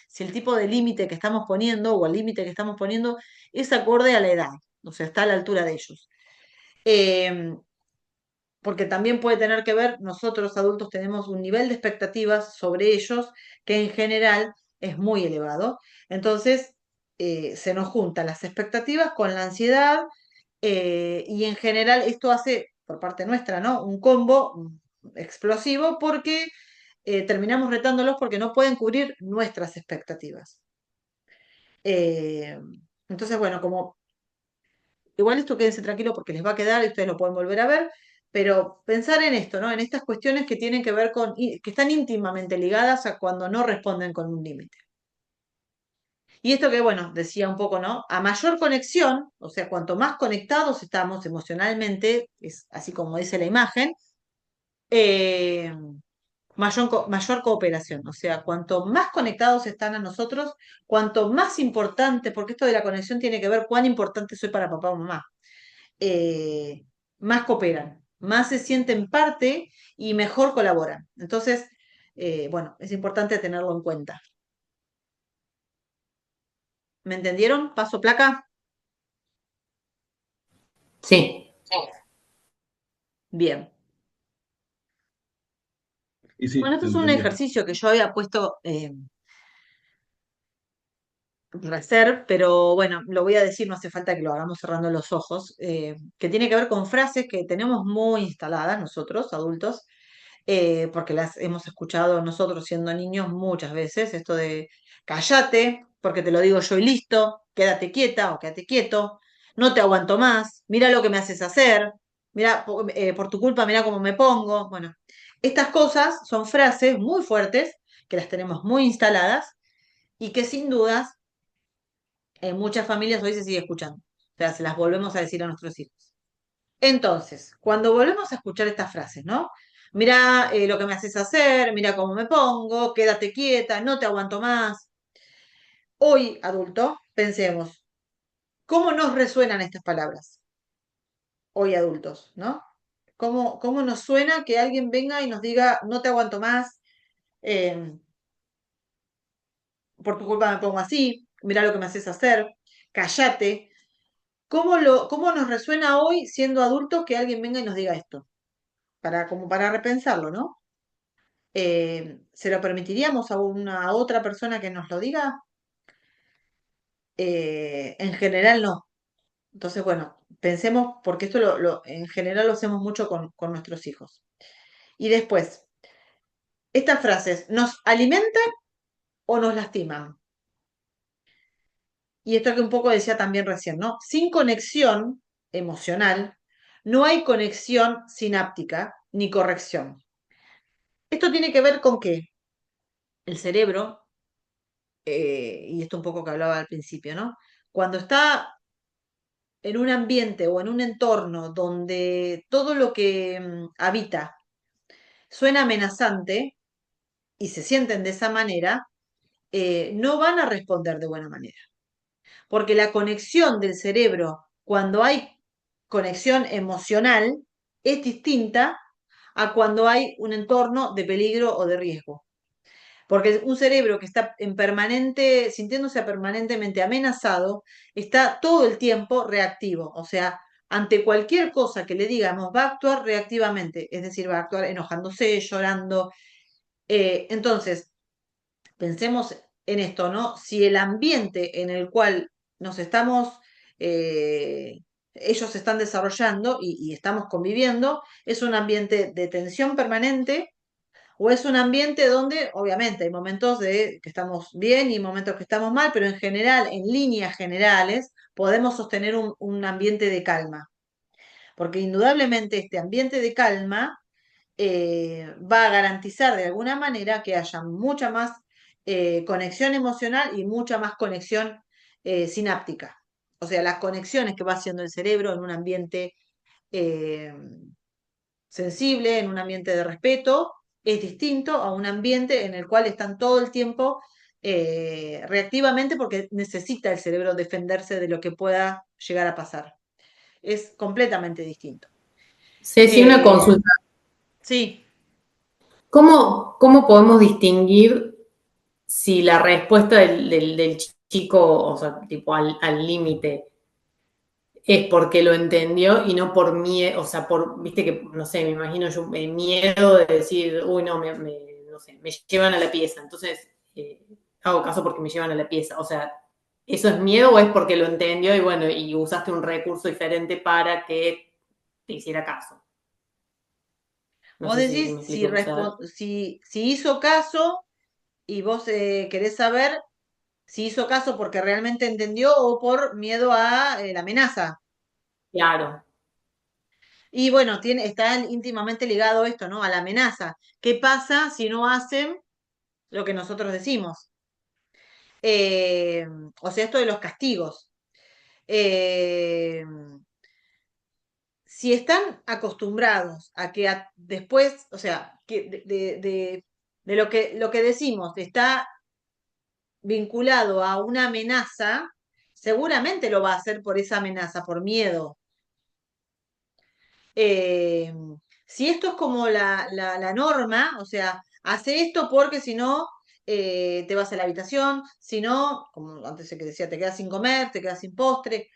Si el tipo de límite que estamos poniendo o el límite que estamos poniendo es acorde a la edad, o sea, está a la altura de ellos. Eh, Porque también puede tener que ver, nosotros adultos tenemos un nivel de expectativas sobre ellos que en general es muy elevado. Entonces, se nos juntan las expectativas con la ansiedad y en general esto hace, por parte nuestra, ¿no? Un combo explosivo porque terminamos retándolos porque no pueden cubrir nuestras expectativas. Eh, entonces, bueno, como igual esto quédense tranquilo porque les va a quedar y ustedes lo pueden volver a ver, pero pensar en esto, ¿no? En estas cuestiones que tienen que ver con, que están íntimamente ligadas a cuando no responden con un límite. Y esto que, bueno, decía un poco, ¿no? A mayor conexión, o sea, cuanto más conectados estamos emocionalmente, es así como dice la imagen, eh, mayor cooperación. O sea, cuanto más conectados están a nosotros, cuanto más importante, porque esto de la conexión tiene que ver cuán importante soy para papá o mamá. eh, Más cooperan, más se sienten parte y mejor colaboran. Entonces, bueno, es importante tenerlo en cuenta. ¿Me entendieron? Paso placa. Sí. Bien. Y Bueno, sí, esto te es un entendía. ejercicio que yo había puesto para hacer, pero bueno, lo voy a decir, no hace falta que lo hagamos cerrando los ojos, que tiene que ver con frases que tenemos muy instaladas nosotros, adultos, porque las hemos escuchado nosotros siendo niños muchas veces, esto de cállate, porque te lo digo yo y listo, quédate quieta o quédate quieto, no te aguanto más, mira lo que me haces hacer, mira, por tu culpa, mira cómo me pongo. Bueno, estas cosas son frases muy fuertes, que las tenemos muy instaladas y que sin dudas en muchas familias hoy se sigue escuchando. O sea, se las volvemos a decir a nuestros hijos. Entonces, cuando volvemos a escuchar estas frases, ¿no? Mira lo que me haces hacer, mira cómo me pongo, quédate quieta, no te aguanto más. Hoy, adulto, pensemos, ¿cómo nos resuenan estas palabras? Hoy, adultos, ¿no? ¿Cómo nos suena que alguien venga y nos diga, no te aguanto más, eh, por tu culpa me pongo así, mira lo que me haces hacer, cállate? ¿Cómo nos resuena hoy siendo adultos que alguien venga y nos diga esto? Como para repensarlo, ¿no? ¿Se lo permitiríamos a una otra persona que nos lo diga? En general no. Entonces, bueno, pensemos, porque esto en general lo hacemos mucho con nuestros hijos. Y después, estas frases, ¿nos alimentan o nos lastiman? Y esto que un poco decía también recién, ¿no? Sin conexión emocional, no hay conexión sináptica ni corrección. Esto tiene que ver con que el cerebro, y esto un poco que hablaba al principio, ¿no? Cuando está en un ambiente o en un entorno donde todo lo que habita suena amenazante y se sienten de esa manera, no van a responder de buena manera. Porque la conexión del cerebro, cuando hay conexión emocional, es distinta a cuando hay un entorno de peligro o de riesgo. Porque un cerebro que está en permanente, sintiéndose permanentemente amenazado, está todo el tiempo reactivo. O sea, ante cualquier cosa que le digamos, va a actuar reactivamente, es decir, va a actuar enojándose, llorando. Entonces, pensemos en esto, ¿no? Si el ambiente en el cual nos estamos, eh, ellos se están desarrollando y estamos conviviendo, es un ambiente de tensión permanente o es un ambiente donde, obviamente, hay momentos de que estamos bien y momentos que estamos mal, pero en general, en líneas generales, podemos sostener un ambiente de calma. Porque indudablemente este ambiente de calma va a garantizar de alguna manera que haya mucha más conexión emocional y mucha más conexión sináptica. O sea, las conexiones que va haciendo el cerebro en un ambiente eh, sensible, en un ambiente de respeto, es distinto a un ambiente en el cual están todo el tiempo reactivamente porque necesita el cerebro defenderse de lo que pueda llegar a pasar. Es completamente distinto. Ceci, una Eh, consulta. sí, ¿Cómo podemos distinguir si la respuesta del chico, o sea, tipo al límite, es porque lo entendió y no por miedo, o sea, viste que, no sé, me imagino yo, el miedo de decir, uy, no, no sé, me llevan a la pieza, entonces hago caso porque me llevan a la pieza, o sea, ¿eso es miedo o es porque lo entendió y bueno, y usaste un recurso diferente para que te hiciera caso? No vos sé si decís me explico, o sea, si hizo caso y vos querés saber si hizo caso porque realmente entendió o por miedo a la amenaza. claro, Y bueno, está íntimamente ligado esto, ¿no? A la amenaza. ¿Qué pasa si no hacen lo que nosotros decimos? Eh, o sea, esto de los castigos. Eh, si están acostumbrados a que después, o sea, que de lo que decimos está vinculado a una amenaza, seguramente lo va a hacer por esa amenaza, por miedo. Eh, si esto es como la norma, o sea, hace esto porque si no te vas a la habitación, si no, como antes que decía, te quedas sin comer, te quedas sin postre.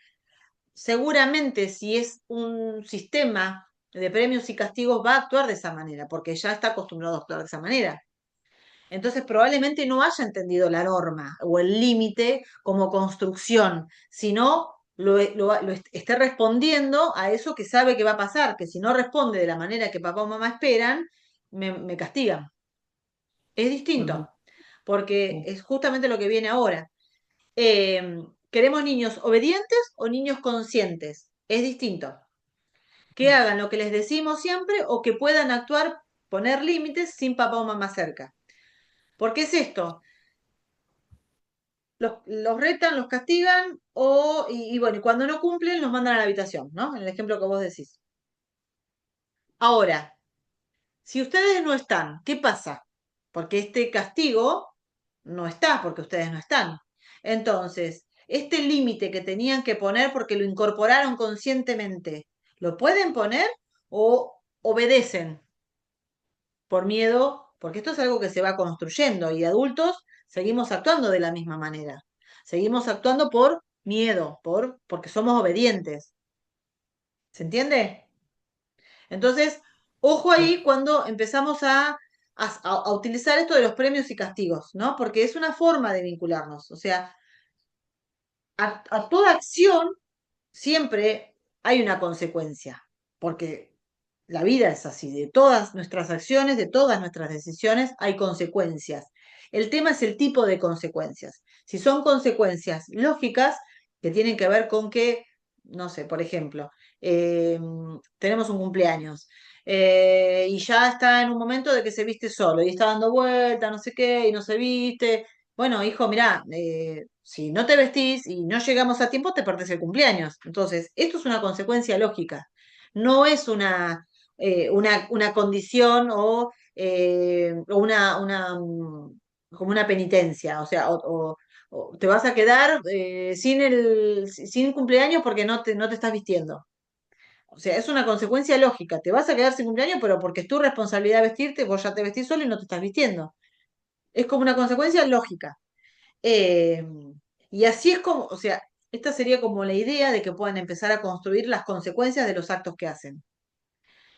Seguramente si es un sistema de premios y castigos va a actuar de esa manera, porque ya está acostumbrado a actuar de esa manera. Entonces probablemente no haya entendido la norma o el límite como construcción, sino esté respondiendo a eso que sabe que va a pasar, que si no responde de la manera que papá o mamá esperan, me castigan. Es Ujú. distinto, porque Sí. es justamente lo que viene ahora. ¿Queremos niños obedientes o niños conscientes? Es distinto. Que hagan lo que les decimos siempre o que puedan actuar, poner límites sin papá o mamá cerca. ¿Por qué es esto? Los retan, los castigan y bueno, y cuando no cumplen los mandan a la habitación, ¿no? En el ejemplo que vos decís. Ahora, si ustedes no están, ¿qué pasa? Porque este castigo no está, porque ustedes no están. Entonces, este límite que tenían que poner porque lo incorporaron conscientemente, ¿lo pueden poner o obedecen por miedo? Porque esto es algo que se va construyendo y de adultos seguimos actuando de la misma manera. Seguimos actuando por miedo, porque somos obedientes. ¿Se entiende? Entonces, ojo ahí cuando empezamos a utilizar esto de los premios y castigos, ¿no? Porque es una forma de vincularnos. O sea, a toda acción siempre hay una consecuencia, porque la vida es así, de todas nuestras acciones, de todas nuestras decisiones hay consecuencias. El tema es el tipo de consecuencias. Si son consecuencias lógicas que tienen que ver con que, no sé, por ejemplo, eh, tenemos un cumpleaños y ya está en un momento de que se viste solo y está dando vuelta, no sé qué, y no se viste. Bueno, hijo, mirá, si no te vestís y no llegamos a tiempo, te perdés el cumpleaños. Entonces, esto es una consecuencia lógica. No es una condición o como una penitencia. O sea, o te vas a quedar sin cumpleaños porque no te estás vistiendo. O sea, es una consecuencia lógica. Te vas a quedar sin cumpleaños, pero porque es tu responsabilidad vestirte, vos ya te vestís solo y no te estás vistiendo. Es como una consecuencia lógica. Eh, y así es como, o sea, esta sería como la idea de que puedan empezar a construir las consecuencias de los actos que hacen.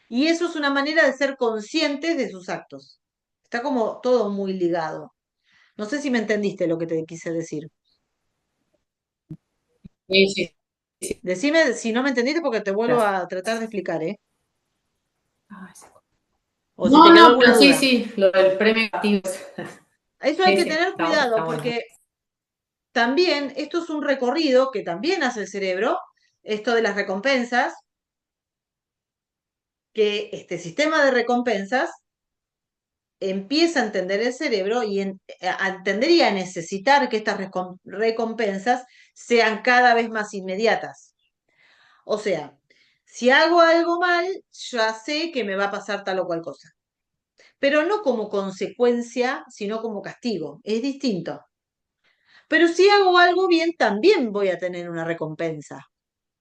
Y eso es una manera de ser conscientes de sus actos. Está como todo muy ligado. No sé si me entendiste lo que te quise decir. Sí, sí, sí. Decime si no me entendiste porque te vuelvo Gracias. a tratar de explicar, ¿eh? Ay, O si te no, quedó no, alguna pero sí, duda. sí, lo del premio activo. Eso hay Sí, que sí, tener está cuidado bueno. porque también esto es un recorrido que también hace el cerebro, esto de las recompensas, que este sistema de recompensas empieza a entender el cerebro y a entender y a necesitar que estas recompensas sean cada vez más inmediatas. O sea, si hago algo mal, ya sé que me va a pasar tal o cual cosa, pero no como consecuencia, sino como castigo. Es distinto. Pero si hago algo bien, también voy a tener una recompensa.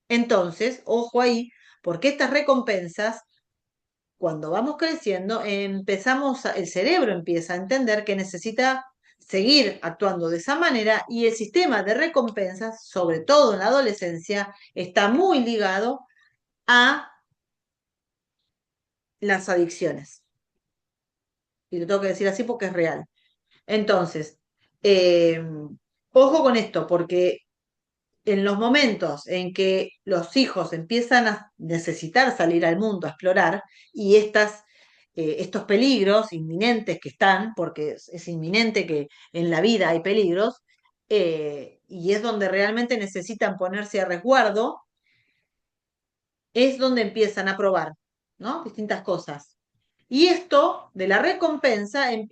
Entonces, ojo ahí, porque estas recompensas cuando vamos creciendo, el cerebro empieza a entender que necesita seguir actuando de esa manera y el sistema de recompensas, sobre todo en la adolescencia, está muy ligado a las adicciones. Y lo tengo que decir así porque es real. Entonces, eh, ojo con esto, porque en los momentos en que los hijos empiezan a necesitar salir al mundo a explorar y estos peligros inminentes que están, porque es inminente que en la vida hay peligros, y es donde realmente necesitan ponerse a resguardo, es donde empiezan a probar, ¿no? Distintas cosas. Y esto de la recompensa el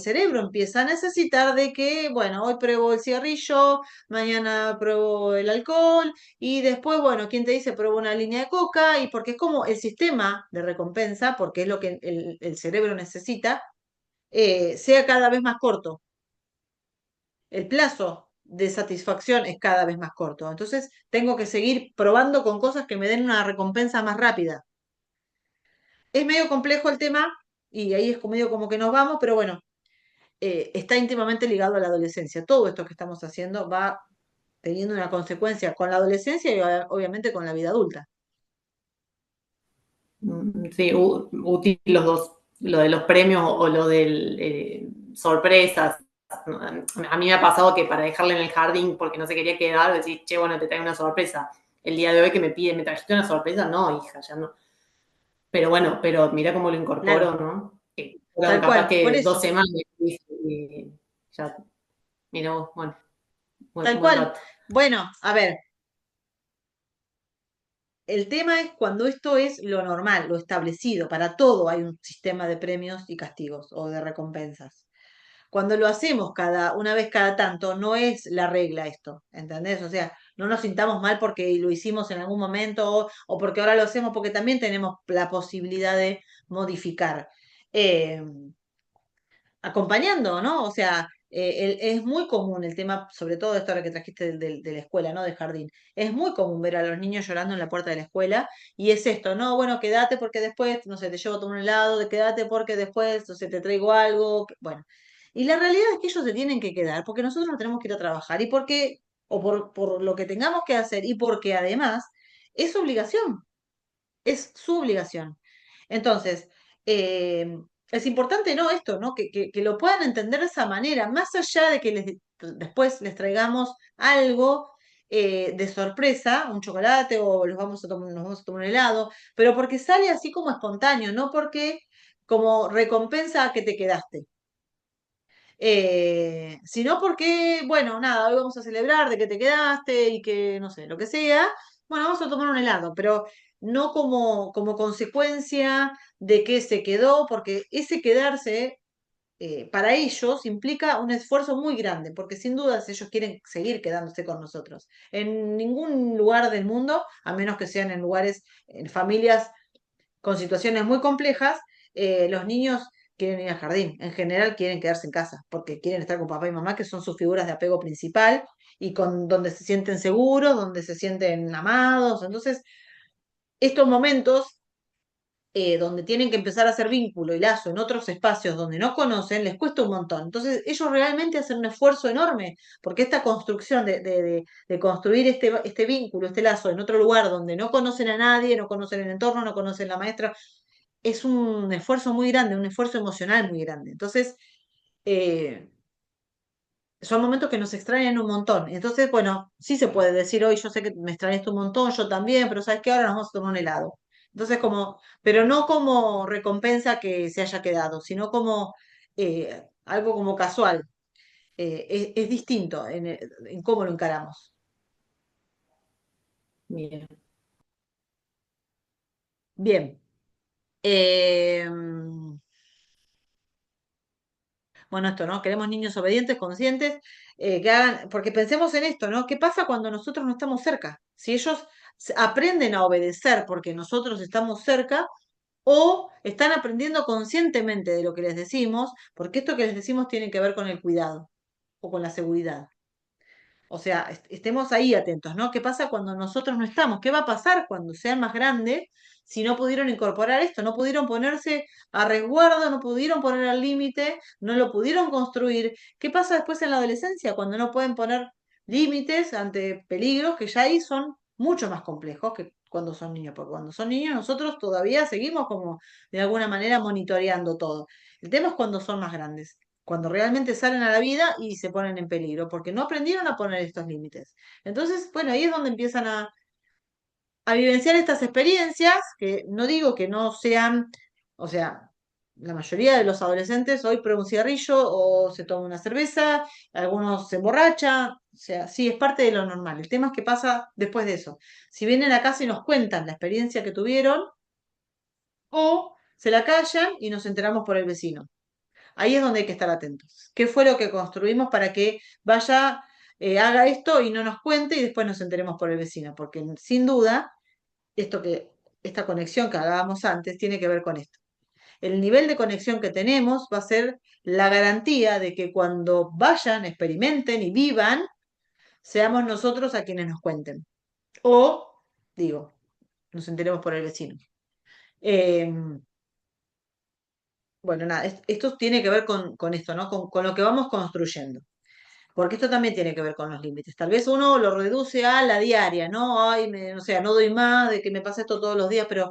cerebro empieza a necesitar de que, bueno, hoy pruebo el cigarrillo, mañana pruebo el alcohol y después, bueno, ¿quién te dice pruebo una línea de coca? Y porque es como el sistema de recompensa, porque es lo que el cerebro necesita, sea cada vez más corto. El plazo de satisfacción es cada vez más corto. Entonces, tengo que seguir probando con cosas que me den una recompensa más rápida. Es medio complejo el tema y ahí es medio como que nos vamos, pero bueno, está íntimamente ligado a la adolescencia. Todo esto que estamos haciendo va teniendo una consecuencia con la adolescencia y obviamente con la vida adulta. Sí, útil los dos, lo de los premios o lo de sorpresas. A mí me ha pasado que para dejarle en el jardín porque no se quería quedar, decir, che, bueno, te traigo una sorpresa. El día de hoy que me pide, ¿me trajiste una sorpresa? No, hija, ya no. Pero bueno, pero mira cómo lo incorporo, Claro, ¿no? Que fueron tal capaz cual, por que dos eso, semanas y ya, mira vos, bueno, buen, tal buen cual. dato. Bueno, a ver, el tema es cuando esto es lo normal, lo establecido. Para todo hay un sistema de premios y castigos o de recompensas. Cuando lo hacemos una vez cada tanto, no es la regla esto, ¿entendés? O sea, no nos sintamos mal porque lo hicimos en algún momento o porque ahora lo hacemos, porque también tenemos la posibilidad de modificar. Eh, Acompañando, ¿no? O sea, es muy común el tema, sobre todo esto ahora que trajiste de la escuela, ¿no? Del jardín. Es muy común ver a los niños llorando en la puerta de la escuela y es esto, no, bueno, quédate porque después, no sé, te llevo a tomar un helado, quédate porque después, no sé, te traigo algo, bueno. Y la realidad es que ellos se tienen que quedar porque nosotros nos tenemos que ir a trabajar y porque, o por lo que tengamos que hacer y porque además es obligación, es su obligación. Entonces, eh, es importante, ¿no? Esto, ¿no? Que lo puedan entender de esa manera, más allá de que después les traigamos algo de sorpresa, un chocolate o nos vamos a tomar un helado, pero porque sale así como espontáneo, no porque como recompensa a que te quedaste. Sino porque, bueno, nada, hoy vamos a celebrar de que te quedaste y que, no sé, lo que sea, bueno, vamos a tomar un helado, pero no como consecuencia de que se quedó, porque ese quedarse para ellos implica un esfuerzo muy grande, porque sin dudas ellos quieren seguir quedándose con nosotros. En ningún lugar del mundo, a menos que sean en lugares, en familias con situaciones muy complejas, los niños quieren ir al jardín. En general quieren quedarse en casa porque quieren estar con papá y mamá, que son sus figuras de apego principal y con donde se sienten seguros, donde se sienten amados. Entonces, estos momentos donde tienen que empezar a hacer vínculo y lazo en otros espacios donde no conocen, les cuesta un montón. Entonces, ellos realmente hacen un esfuerzo enorme, porque esta construcción de construir este vínculo, este lazo en otro lugar donde no conocen a nadie, no conocen el entorno, no conocen la maestra, es un esfuerzo muy grande, un esfuerzo emocional muy grande. Entonces, eh, son momentos que nos extrañan un montón. Entonces, bueno, sí se puede decir hoy, yo sé que me extrañaste un montón, yo también, pero ¿sabes qué? Ahora nos vamos a tomar un helado. Entonces, pero no como recompensa que se haya quedado, sino como algo como casual. Es distinto en cómo lo encaramos. Bien. Bien. Eh, Bueno, esto, ¿no? Queremos niños obedientes, conscientes, que hagan, porque pensemos en esto, ¿no? ¿Qué pasa cuando nosotros no estamos cerca? Si ellos aprenden a obedecer porque nosotros estamos cerca, o están aprendiendo conscientemente de lo que les decimos, porque esto que les decimos tiene que ver con el cuidado o con la seguridad. O sea, estemos ahí atentos, ¿no? ¿Qué pasa cuando nosotros no estamos? ¿Qué va a pasar cuando sean más grandes si no pudieron incorporar esto? No pudieron ponerse a resguardo, no pudieron poner al límite, no lo pudieron construir. ¿Qué pasa después en la adolescencia cuando no pueden poner límites ante peligros que ya ahí son mucho más complejos que cuando son niños? Porque cuando son niños nosotros todavía seguimos como de alguna manera monitoreando todo. El tema es cuando son más grandes, cuando realmente salen a la vida y se ponen en peligro, porque no aprendieron a poner estos límites. Entonces, bueno, ahí es donde empiezan a vivenciar estas experiencias, que no digo que no sean, o sea, la mayoría de los adolescentes hoy prueba un cigarrillo o se toma una cerveza, algunos se emborrachan, o sea, sí, es parte de lo normal. El tema es qué pasa después de eso. Si vienen a casa y nos cuentan la experiencia que tuvieron, o se la callan y nos enteramos por el vecino. Ahí es donde hay que estar atentos. ¿Qué fue lo que construimos para que vaya, haga esto y no nos cuente y después nos enteremos por el vecino? Porque sin duda, esta conexión que hablábamos antes tiene que ver con esto. El nivel de conexión que tenemos va a ser la garantía de que cuando vayan, experimenten y vivan, seamos nosotros a quienes nos cuenten. O, digo, nos enteremos por el vecino. Eh, bueno, nada, esto tiene que ver con esto, ¿no? Con lo que vamos construyendo. Porque esto también tiene que ver con los límites. Tal vez uno lo reduce a la diaria, ¿no? Ay, o sea, no doy más de que me pase esto todos los días, pero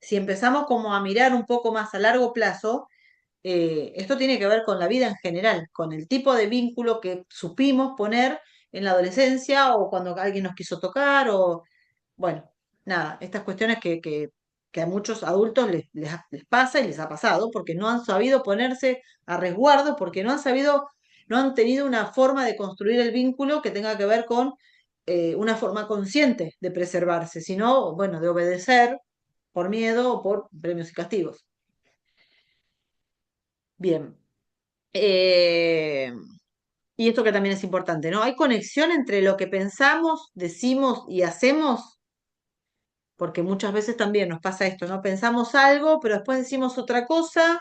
si empezamos como a mirar un poco más a largo plazo, esto tiene que ver con la vida en general, con el tipo de vínculo que supimos poner en la adolescencia o cuando alguien nos quiso tocar o, bueno, nada, estas cuestiones que a muchos adultos les pasa y les ha pasado porque no han sabido ponerse a resguardo, porque no han sabido, no han tenido una forma de construir el vínculo que tenga que ver con una forma consciente de preservarse, sino, bueno, de obedecer por miedo o por premios y castigos. Bien. Eh, y esto que también es importante, ¿no? ¿Hay conexión entre lo que pensamos, decimos y hacemos? Porque muchas veces también nos pasa esto, ¿no? Pensamos algo, pero después decimos otra cosa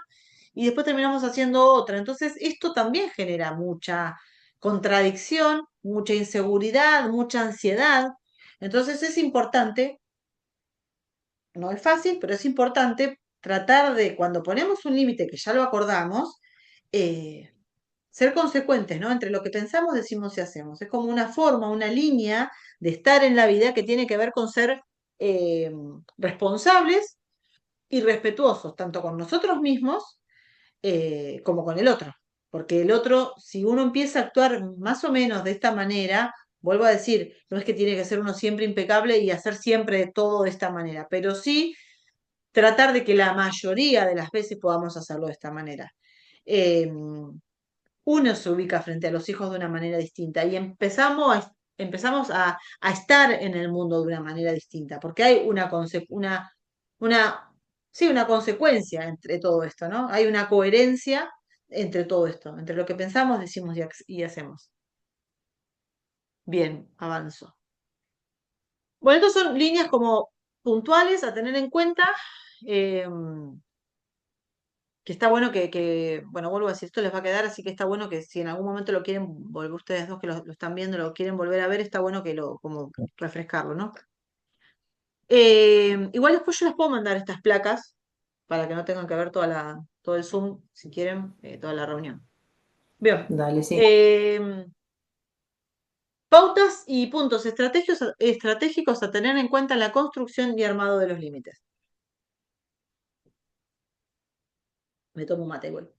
y después terminamos haciendo otra. Entonces, esto también genera mucha contradicción, mucha inseguridad, mucha ansiedad. Entonces, es importante, no es fácil, pero es importante tratar de, cuando ponemos un límite que ya lo acordamos, eh, ser consecuentes, ¿no? Entre lo que pensamos, decimos y hacemos. Es como una forma, una línea de estar en la vida que tiene que ver con ser eh, responsables y respetuosos, tanto con nosotros mismos como con el otro. Porque el otro, si uno empieza a actuar más o menos de esta manera, vuelvo a decir, no es que tiene que ser uno siempre impecable y hacer siempre todo de esta manera, pero sí tratar de que la mayoría de las veces podamos hacerlo de esta manera. Eh, Uno se ubica frente a los hijos de una manera distinta y empezamos a estar en el mundo de una manera distinta, porque hay una, sí, una consecuencia entre todo esto, ¿no? Hay una coherencia entre todo esto, entre lo que pensamos, decimos y hacemos. Bien, avanzo. Bueno, estas son líneas como puntuales a tener en cuenta. eh, que está bueno bueno, vuelvo a decir, esto les va a quedar, así que está bueno que si en algún momento lo quieren volver, ustedes dos que lo están viendo, lo quieren volver a ver, está bueno que como refrescarlo, ¿no? Igual después yo les puedo mandar estas placas para que no tengan que ver todo el Zoom, si quieren, toda la reunión. Bien. Dale, sí. Pautas y puntos estratégicos a tener en cuenta en la construcción y armado de los límites. Me tomo un mate igual.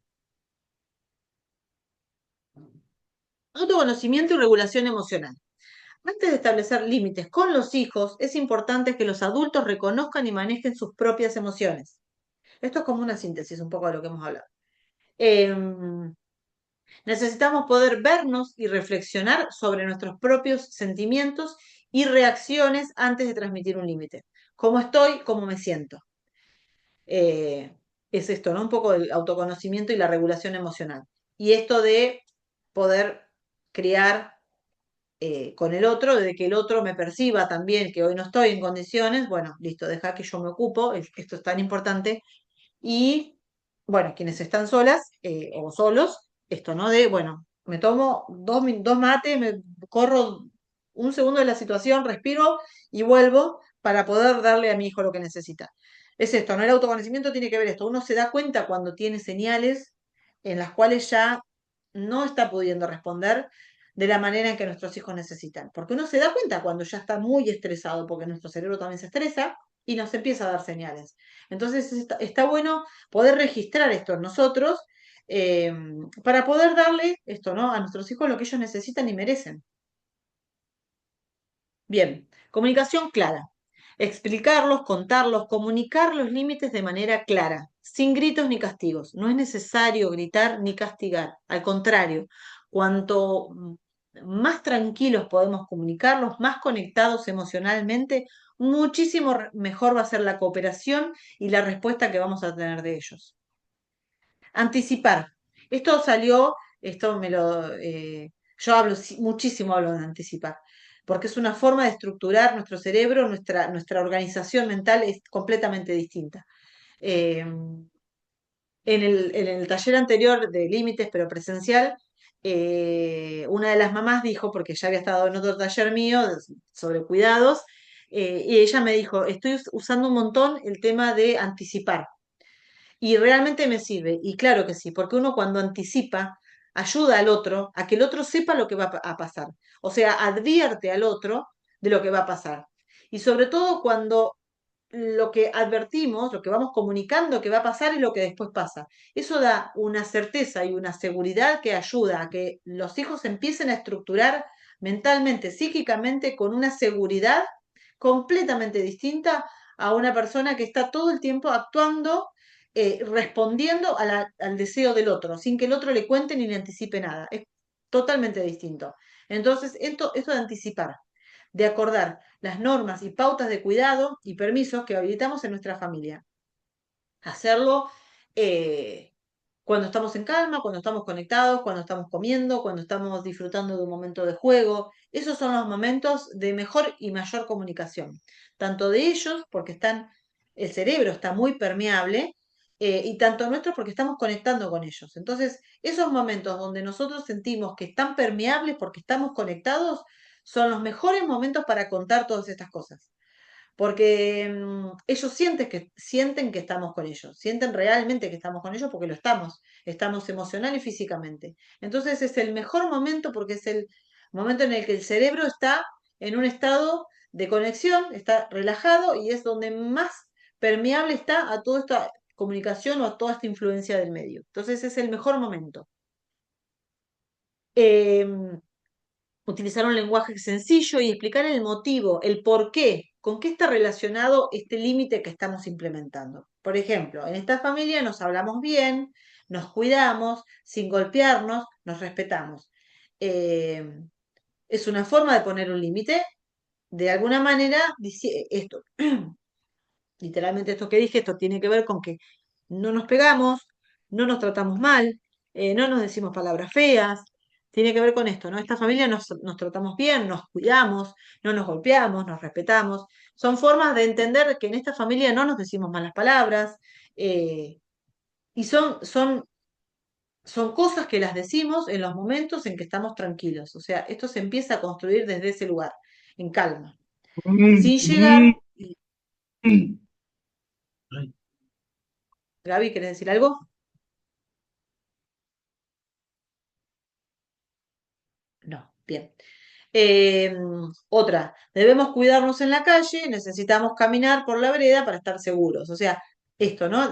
Autoconocimiento y regulación emocional. Antes de establecer límites con los hijos, es importante que los adultos reconozcan y manejen sus propias emociones. Esto es como una síntesis un poco de lo que hemos hablado. Necesitamos poder vernos y reflexionar sobre nuestros propios sentimientos y reacciones antes de transmitir un límite. ¿Cómo estoy? ¿Cómo me siento? Es esto, ¿no? Un poco del autoconocimiento y la regulación emocional. Y esto de poder criar con el otro, de que el otro me perciba también que hoy no estoy en condiciones, bueno, listo, deja que yo me ocupo, esto es tan importante. Y bueno, quienes están solas o solos, esto, ¿no? De, bueno, me tomo dos mates, me corro un segundo de la situación, respiro y vuelvo para poder darle a mi hijo lo que necesita. Es esto, ¿no? El autoconocimiento tiene que ver esto. Uno se da cuenta cuando tiene señales en las cuales ya no está pudiendo responder de la manera en que nuestros hijos necesitan. Porque uno se da cuenta cuando ya está muy estresado, porque nuestro cerebro también se estresa y nos empieza a dar señales. Entonces está bueno poder registrar esto en nosotros eh, para poder darle esto, ¿no? A nuestros hijos lo que ellos necesitan y merecen. Bien, comunicación clara. Explicarlos, contarlos, comunicar los límites de manera clara, sin gritos ni castigos. No es necesario gritar ni castigar. Al contrario, cuanto más tranquilos podemos comunicarlos, más conectados emocionalmente, muchísimo mejor va a ser la cooperación y la respuesta que vamos a tener de ellos. Anticipar. Esto salió, esto me lo, yo hablo, muchísimo hablo de anticipar, porque es una forma de estructurar nuestro cerebro, nuestra organización mental es completamente distinta. Eh, en el taller anterior de límites, pero presencial, una de las mamás dijo, porque ya había estado en otro taller mío sobre cuidados, y ella me dijo, estoy usando un montón el tema de anticipar. Y realmente me sirve. Y claro que sí, porque uno cuando anticipa, ayuda al otro a que el otro sepa lo que va a pasar. O sea, advierte al otro de lo que va a pasar. Y sobre todo cuando lo que advertimos, lo que vamos comunicando que va a pasar y lo que después pasa. Eso da una certeza y una seguridad que ayuda a que los hijos empiecen a estructurar mentalmente, psíquicamente, con una seguridad completamente distinta a una persona que está todo el tiempo actuando, respondiendo al deseo del otro, sin que el otro le cuente ni le anticipe nada. Es totalmente distinto. Entonces, esto de anticipar, de acordar las normas y pautas de cuidado y permisos que habilitamos en nuestra familia. Hacerlo eh, cuando estamos en calma, cuando estamos conectados, cuando estamos comiendo, cuando estamos disfrutando de un momento de juego. Esos son los momentos de mejor y mayor comunicación, tanto de ellos, porque el cerebro está muy permeable, y tanto nuestros porque estamos conectando con ellos. Entonces, esos momentos donde nosotros sentimos que están permeables porque estamos conectados, son los mejores momentos para contar todas estas cosas porque ellos sienten que estamos con ellos, sienten realmente que estamos con ellos porque lo estamos emocional y físicamente. Entonces es el mejor momento porque es el momento en el que el cerebro está en un estado de conexión, está relajado y es donde más permeable está a toda esta comunicación o a toda esta influencia del medio. Entonces es el mejor momento. Em, Utilizar un lenguaje sencillo y explicar el motivo, el por qué, con qué está relacionado este límite que estamos implementando. Por ejemplo, en esta familia nos hablamos bien, nos cuidamos, sin golpearnos, nos respetamos. Eh, es una forma de poner un límite. De alguna manera, esto, literalmente esto que dije, esto tiene que ver con que no nos pegamos, no nos tratamos mal, no nos decimos palabras feas, tiene que ver con esto, ¿no? Esta familia nos tratamos bien, nos cuidamos, no nos golpeamos, nos respetamos. Son formas de entender que en esta familia no nos decimos malas palabras, y son cosas que las decimos en los momentos en que estamos tranquilos. O sea, esto se empieza a construir desde ese lugar, en calma, sin llegar. Ay, Gaby, ¿querés decir algo? No, bien. Eh, Otra, debemos cuidarnos en la calle, necesitamos caminar por la vereda para estar seguros. O sea, esto, ¿no?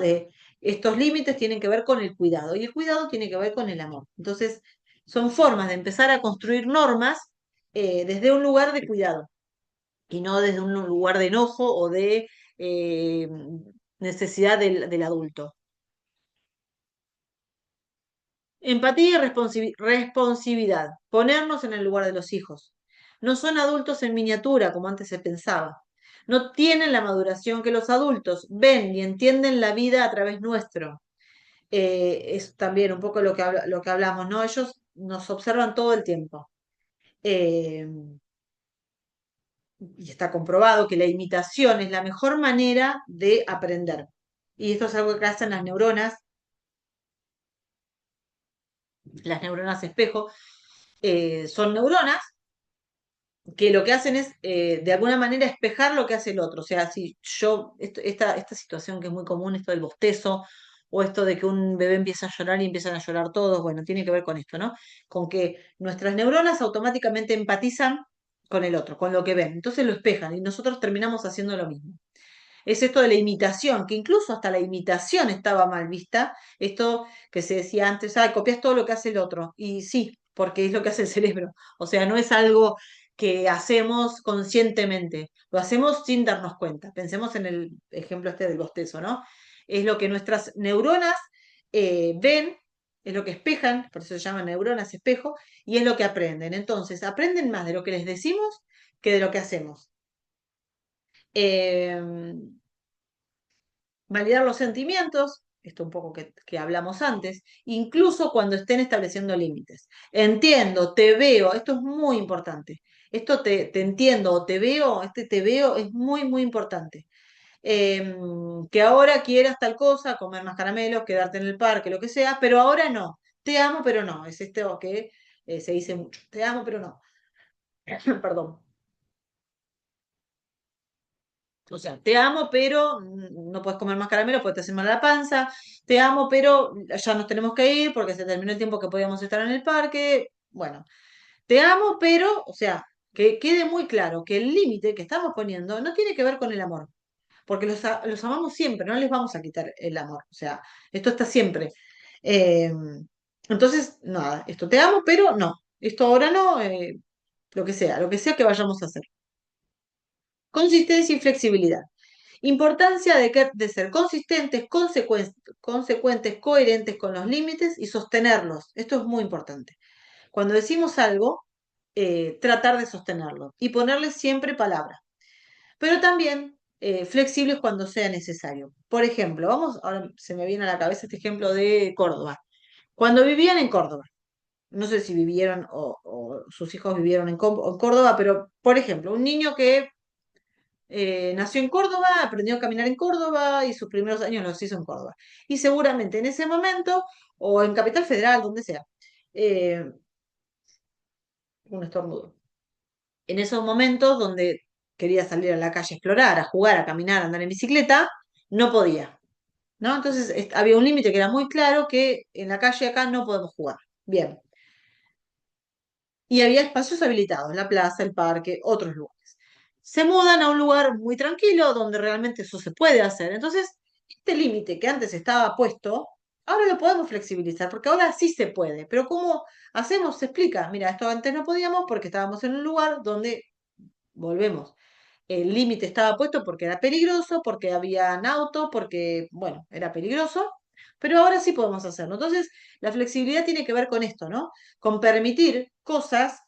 Estos límites tienen que ver con el cuidado y el cuidado tiene que ver con el amor. Entonces, son formas de empezar a construir normas, desde un lugar de cuidado y no desde un lugar de enojo o de eh, necesidad del adulto. Empatía y responsividad. Ponernos en el lugar de los hijos. No son adultos en miniatura, como antes se pensaba. No tienen la maduración que los adultos. Ven y entienden la vida a través nuestro. Es también un poco lo que hablamos, ¿no? Ellos nos observan todo el tiempo. Eh, y está comprobado que la imitación es la mejor manera de aprender. Y esto es algo que hacen las neuronas espejo. Son neuronas que lo que hacen es, de alguna manera, espejar lo que hace el otro. O sea, si yo, esta situación que es muy común, esto del bostezo, o esto de que un bebé empieza a llorar y empiezan a llorar todos, bueno, tiene que ver con esto, ¿no? Con que nuestras neuronas automáticamente empatizan con el otro, con lo que ven. Entonces lo espejan y nosotros terminamos haciendo lo mismo. Es esto de la imitación, que incluso hasta la imitación estaba mal vista. Esto que se decía antes, ay, copias todo lo que hace el otro. Y sí, porque es lo que hace el cerebro. O sea, no es algo que hacemos conscientemente, lo hacemos sin darnos cuenta. Pensemos en el ejemplo este del bostezo, ¿no? Es lo que nuestras neuronas ven, es lo que espejan, por eso se llaman neuronas espejo, y es lo que aprenden. Entonces, aprenden más de lo que les decimos que de lo que hacemos. Eh, Validar los sentimientos, esto un poco que hablamos antes, incluso cuando estén estableciendo límites. Entiendo, te veo, esto es muy importante. Esto te entiendo o te veo, este te veo es muy, muy importante. Que ahora quieras tal cosa, comer más caramelos, quedarte en el parque, lo que sea, pero ahora no. Te amo, pero no. Es esto que se dice mucho. Te amo, pero no. Perdón. O sea, te amo, pero no puedes comer más caramelo porque te hace mal la panza. Te amo, pero ya nos tenemos que ir porque se terminó el tiempo que podíamos estar en el parque. Bueno, te amo, pero, o sea, que quede muy claro que el límite que estamos poniendo no tiene que ver con el amor. porque los amamos siempre, no les vamos a quitar el amor, o sea, esto está siempre. Eh, entonces, nada, esto te amo, pero no, esto ahora no, lo que sea que vayamos a hacer. Consistencia y flexibilidad. Importancia de ser consistentes, consecuentes, coherentes con los límites y sostenerlos. Esto es muy importante. Cuando decimos algo, tratar de sostenerlo y ponerle siempre palabra, pero también flexibles cuando sea necesario. Por ejemplo, ahora se me viene a la cabeza este ejemplo de Córdoba. Cuando vivían en Córdoba, no sé si vivieron o sus hijos vivieron en Córdoba, pero por ejemplo, un niño que nació en Córdoba, aprendió a caminar en Córdoba y sus primeros años los hizo en Córdoba. Y seguramente en ese momento, o en Capital Federal, donde sea, eh, un estornudo. En esos momentos donde quería salir a la calle a explorar, a jugar, a caminar, a andar en bicicleta, no podía, ¿no? Entonces había un límite que era muy claro que en la calle acá no podemos jugar. Bien. Y había espacios habilitados, la plaza, el parque, otros lugares. Se mudan a un lugar muy tranquilo donde realmente eso se puede hacer. Entonces, este límite que antes estaba puesto, ahora lo podemos flexibilizar, porque ahora sí se puede. Pero ¿cómo hacemos? Se explica. Mira, esto antes no podíamos porque estábamos en un lugar donde, volvemos, el límite estaba puesto porque era peligroso, porque habían autos, porque, bueno, era peligroso, pero ahora sí podemos hacerlo. Entonces, la flexibilidad tiene que ver con esto, ¿no? Con permitir cosas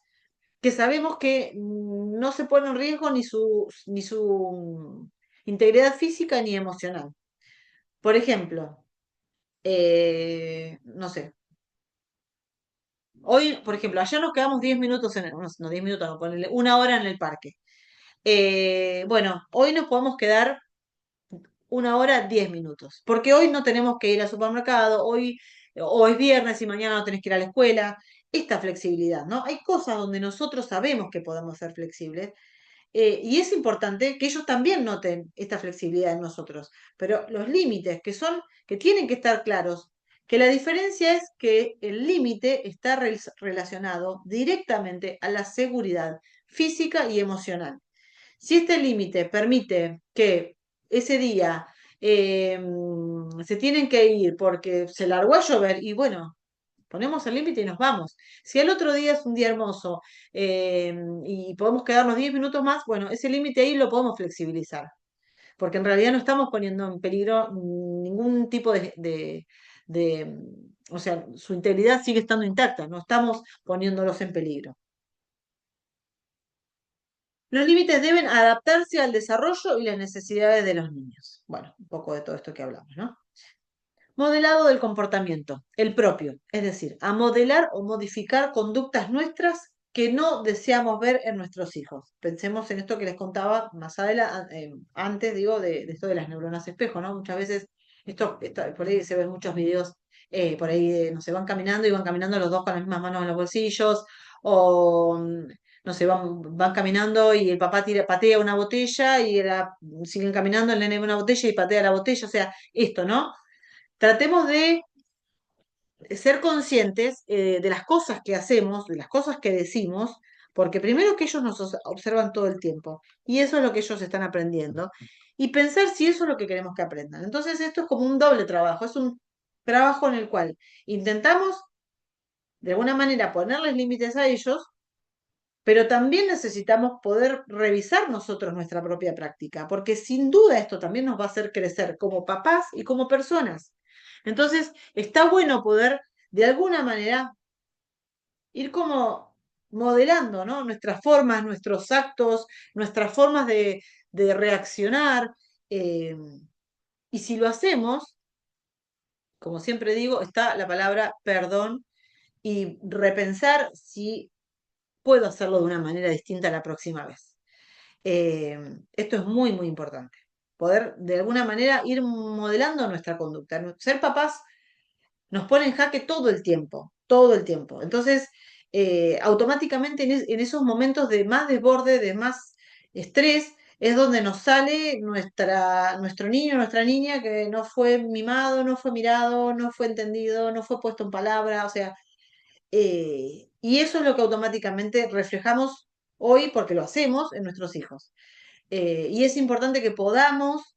que sabemos que no se pone en riesgo ni su integridad física ni emocional. Por ejemplo, no sé, hoy, por ejemplo, ayer nos quedamos 10 minutos no, 10 minutos, no, ponele, una hora en el parque. Bueno, hoy nos podemos quedar una hora, 10 minutos, porque hoy no tenemos que ir al supermercado, hoy o es viernes y mañana no tenés que ir a la escuela. Esta flexibilidad, ¿no? Hay cosas donde nosotros sabemos que podemos ser flexibles. Y es importante que ellos también noten esta flexibilidad en nosotros, pero los límites que tienen que estar claros, que la diferencia es que el límite está relacionado directamente a la seguridad física y emocional. Si este límite permite que ese día se tienen que ir porque se largó a llover y bueno, ponemos el límite y nos vamos. Si el otro día es un día hermoso y podemos quedarnos 10 minutos más, bueno, ese límite ahí lo podemos flexibilizar, porque en realidad no estamos poniendo en peligro ningún tipo o sea, su integridad sigue estando intacta, no estamos poniéndolos en peligro. Los límites deben adaptarse al desarrollo y las necesidades de los niños. Bueno, un poco de todo esto que hablamos, ¿no? Modelado del comportamiento, el propio, es decir, a modelar o modificar conductas nuestras que no deseamos ver en nuestros hijos. Pensemos en esto que les contaba más adelante, antes, digo, de esto de las neuronas espejo, ¿no? Muchas veces, por ahí se ven muchos videos, por ahí, no sé, van caminando y van caminando los dos con las mismas manos en los bolsillos, o, no sé, van caminando y el papá patea una botella y siguen caminando, el nene ve una botella y patea la botella, o sea, esto, ¿no? Tratemos de ser conscientes de las cosas que hacemos, de las cosas que decimos, porque primero que ellos nos observan todo el tiempo y eso es lo que ellos están aprendiendo y pensar si eso es lo que queremos que aprendan. Entonces esto es como un doble trabajo, es un trabajo en el cual intentamos de alguna manera ponerles límites a ellos, pero también necesitamos poder revisar nosotros nuestra propia práctica, porque sin duda esto también nos va a hacer crecer como papás y como personas. Entonces, está bueno poder, de alguna manera, ir como modelando, ¿no? Nuestras formas, nuestros actos, nuestras formas de reaccionar. eh, y si lo hacemos, como siempre digo, está la palabra perdón y repensar si puedo hacerlo de una manera distinta la próxima vez. Esto es muy, muy importante. Poder de alguna manera ir modelando nuestra conducta. Ser papás nos pone en jaque todo el tiempo, todo el tiempo. Entonces, automáticamente en esos momentos de más desborde, de más estrés, es donde nos sale nuestro niño, nuestra niña que no fue mimado, no fue mirado, no fue entendido, no fue puesto en palabra, o sea, y eso es lo que automáticamente reflejamos hoy porque lo hacemos en nuestros hijos. Y es importante que podamos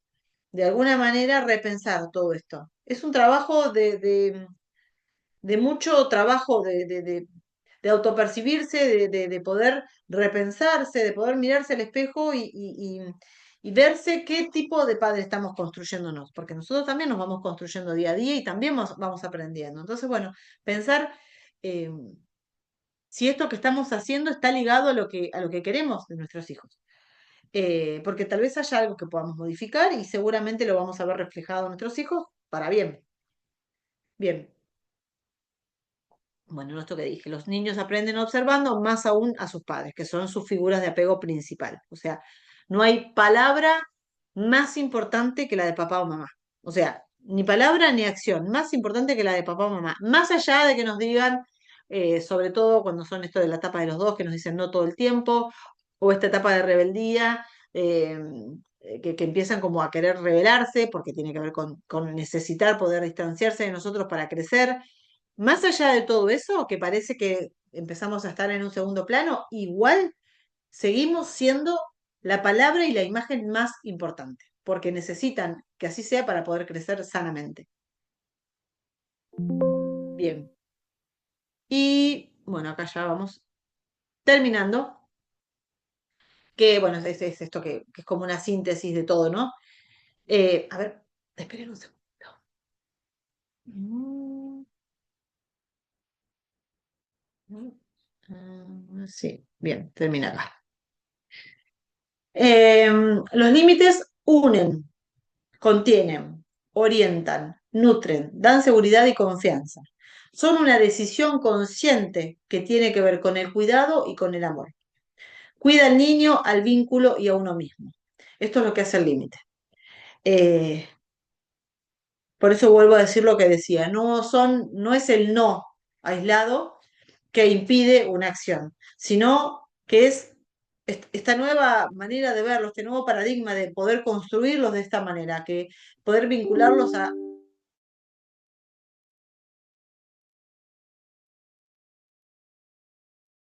de alguna manera repensar todo esto. Es un trabajo de mucho trabajo de autopercibirse, de poder repensarse, de poder mirarse al espejo y verse qué tipo de padre estamos construyéndonos, porque nosotros también nos vamos construyendo día a día y también vamos aprendiendo. Entonces, bueno, pensar eh, si esto que estamos haciendo está ligado a lo que queremos de nuestros hijos. Porque tal vez haya algo que podamos modificar y seguramente lo vamos a ver reflejado en nuestros hijos para bien. Bien. Bueno, esto que dije, los niños aprenden observando más aún a sus padres, que son sus figuras de apego principal. O sea, no hay palabra más importante que la de papá o mamá. O sea, ni palabra ni acción más importante que la de papá o mamá. Más allá de que nos digan, sobre todo cuando son esto de la etapa de los dos, que nos dicen no todo el tiempo, o esta etapa de rebeldía, que empiezan como a querer rebelarse, porque tiene que ver con necesitar poder distanciarse de nosotros para crecer. Más allá de todo eso, que parece que empezamos a estar en un segundo plano, igual seguimos siendo la palabra y la imagen más importante, porque necesitan que así sea para poder crecer sanamente. Bien. Y bueno, acá ya vamos terminando, que bueno, es esto que es como una síntesis de todo, ¿no? A ver, esperen un segundo. Mm, Sí, bien, termina acá. Los límites unen, contienen, orientan, nutren, dan seguridad y confianza. Son una decisión consciente que tiene que ver con el cuidado y con el amor. Cuida al niño, al vínculo y a uno mismo. Esto es lo que hace el límite. Eh, por eso vuelvo a decir lo que decía, no es el no aislado que impide una acción, sino que es esta nueva manera de verlo, este nuevo paradigma de poder construirlos de esta manera, que poder vincularlos a